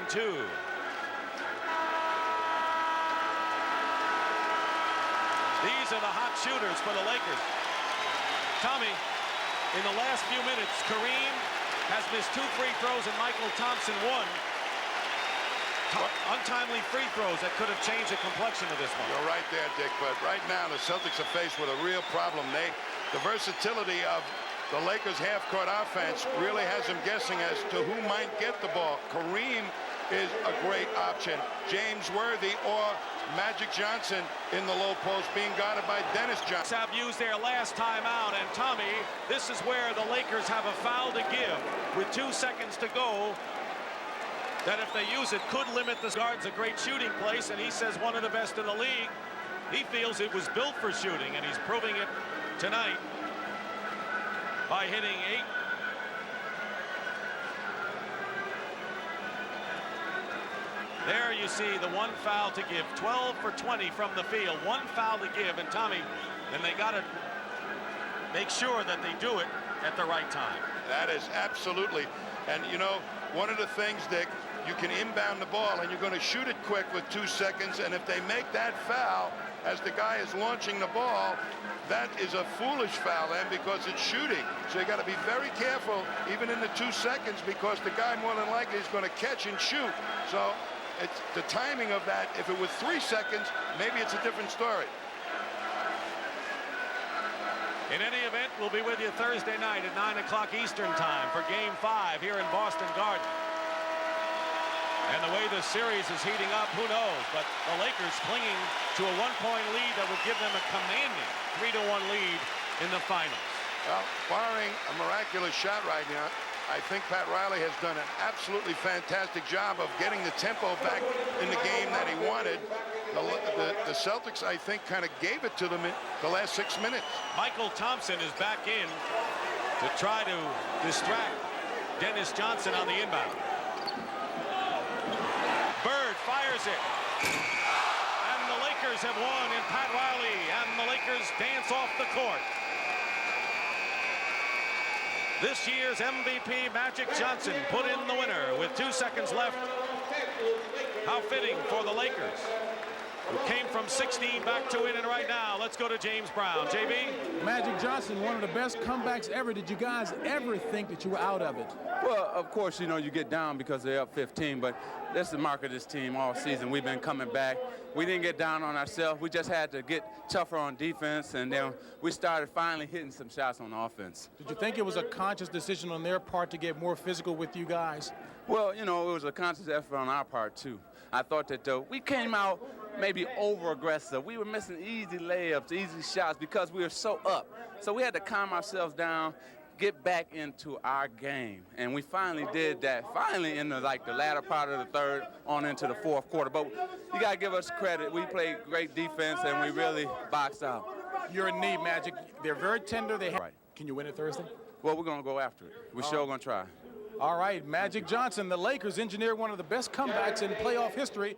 These are the hot shooters for the Lakers. Tommy, in the last few minutes, Kareem has missed 2 free throws and Michael Thompson 1. Untimely free throws that could have changed the complexion of this one. You're right there, Dick, but right now the Celtics are faced with a real problem. The versatility of the Lakers half-court offense really has them guessing as to who might get the ball. Kareem is a great option. James Worthy or Magic Johnson in the low post being guarded by Dennis Johnson. Have used their last timeout, and Tommy, this is where the Lakers have a foul to give with 2 seconds to go. That if they use it could limit the guards a great shooting place, and he says one of the best in the league. He feels it was built for shooting, and he's proving it tonight by hitting 8. There you see the one foul to give. 12 for 20 from the field. One foul to give, and Tommy, and they got to make sure that they do it at the right time. That is absolutely. And, you know, one of the things, Dick, you can inbound the ball, and you're going to shoot it quick with 2 seconds, and if they make that foul as the guy is launching the ball, that is a foolish foul then because it's shooting. So you got to be very careful even in the 2 seconds because the guy more than likely is going to catch and shoot. So it's the timing of that. If it was 3 seconds, maybe it's a different story. In any event, we'll be with you Thursday night at 9 o'clock Eastern time for Game 5 here in Boston Garden. And the way the series is heating up, who knows? But the Lakers clinging to a 1-point lead that would give them a commanding 3-1 lead in the finals. Well, barring a miraculous shot right now, I think Pat Riley has done an absolutely fantastic job of getting the tempo back in the game that he wanted. The Celtics, I think, kind of gave it to them in the last 6 minutes. Michael Thompson is back in to try to distract Dennis Johnson on the inbound. Bird fires it. And the Lakers have won in Pat Riley, and the Lakers dance off the court. This year's MVP, Magic Johnson, put in the winner with 2 seconds left. How fitting for the Lakers, who came from 16 back to win, and right now, let's go to James Brown. JB? Magic Johnson, one of the best comebacks ever. Did you guys ever think that you were out of it? Well, of course, you know, you get down because they're up 15, but that's the mark of this team all season. We've been coming back. We didn't get down on ourselves. We just had to get tougher on defense, and then we started finally hitting some shots on offense. Did you think it was a conscious decision on their part to get more physical with you guys? Well, you know, it was a conscious effort on our part, too. I thought that we came out maybe over-aggressive. We were missing easy layups, easy shots because we were so up. So we had to calm ourselves down, get back into our game. And we finally did that, finally in the latter part of the third on into the fourth quarter. But you got to give us credit. We played great defense, and we really boxed out. You're in need, Magic. They're very tender. Right. Can you win it Thursday? Well, we're going to go after it. We're sure going to try. All right, Magic Johnson, the Lakers engineered one of the best comebacks in playoff history.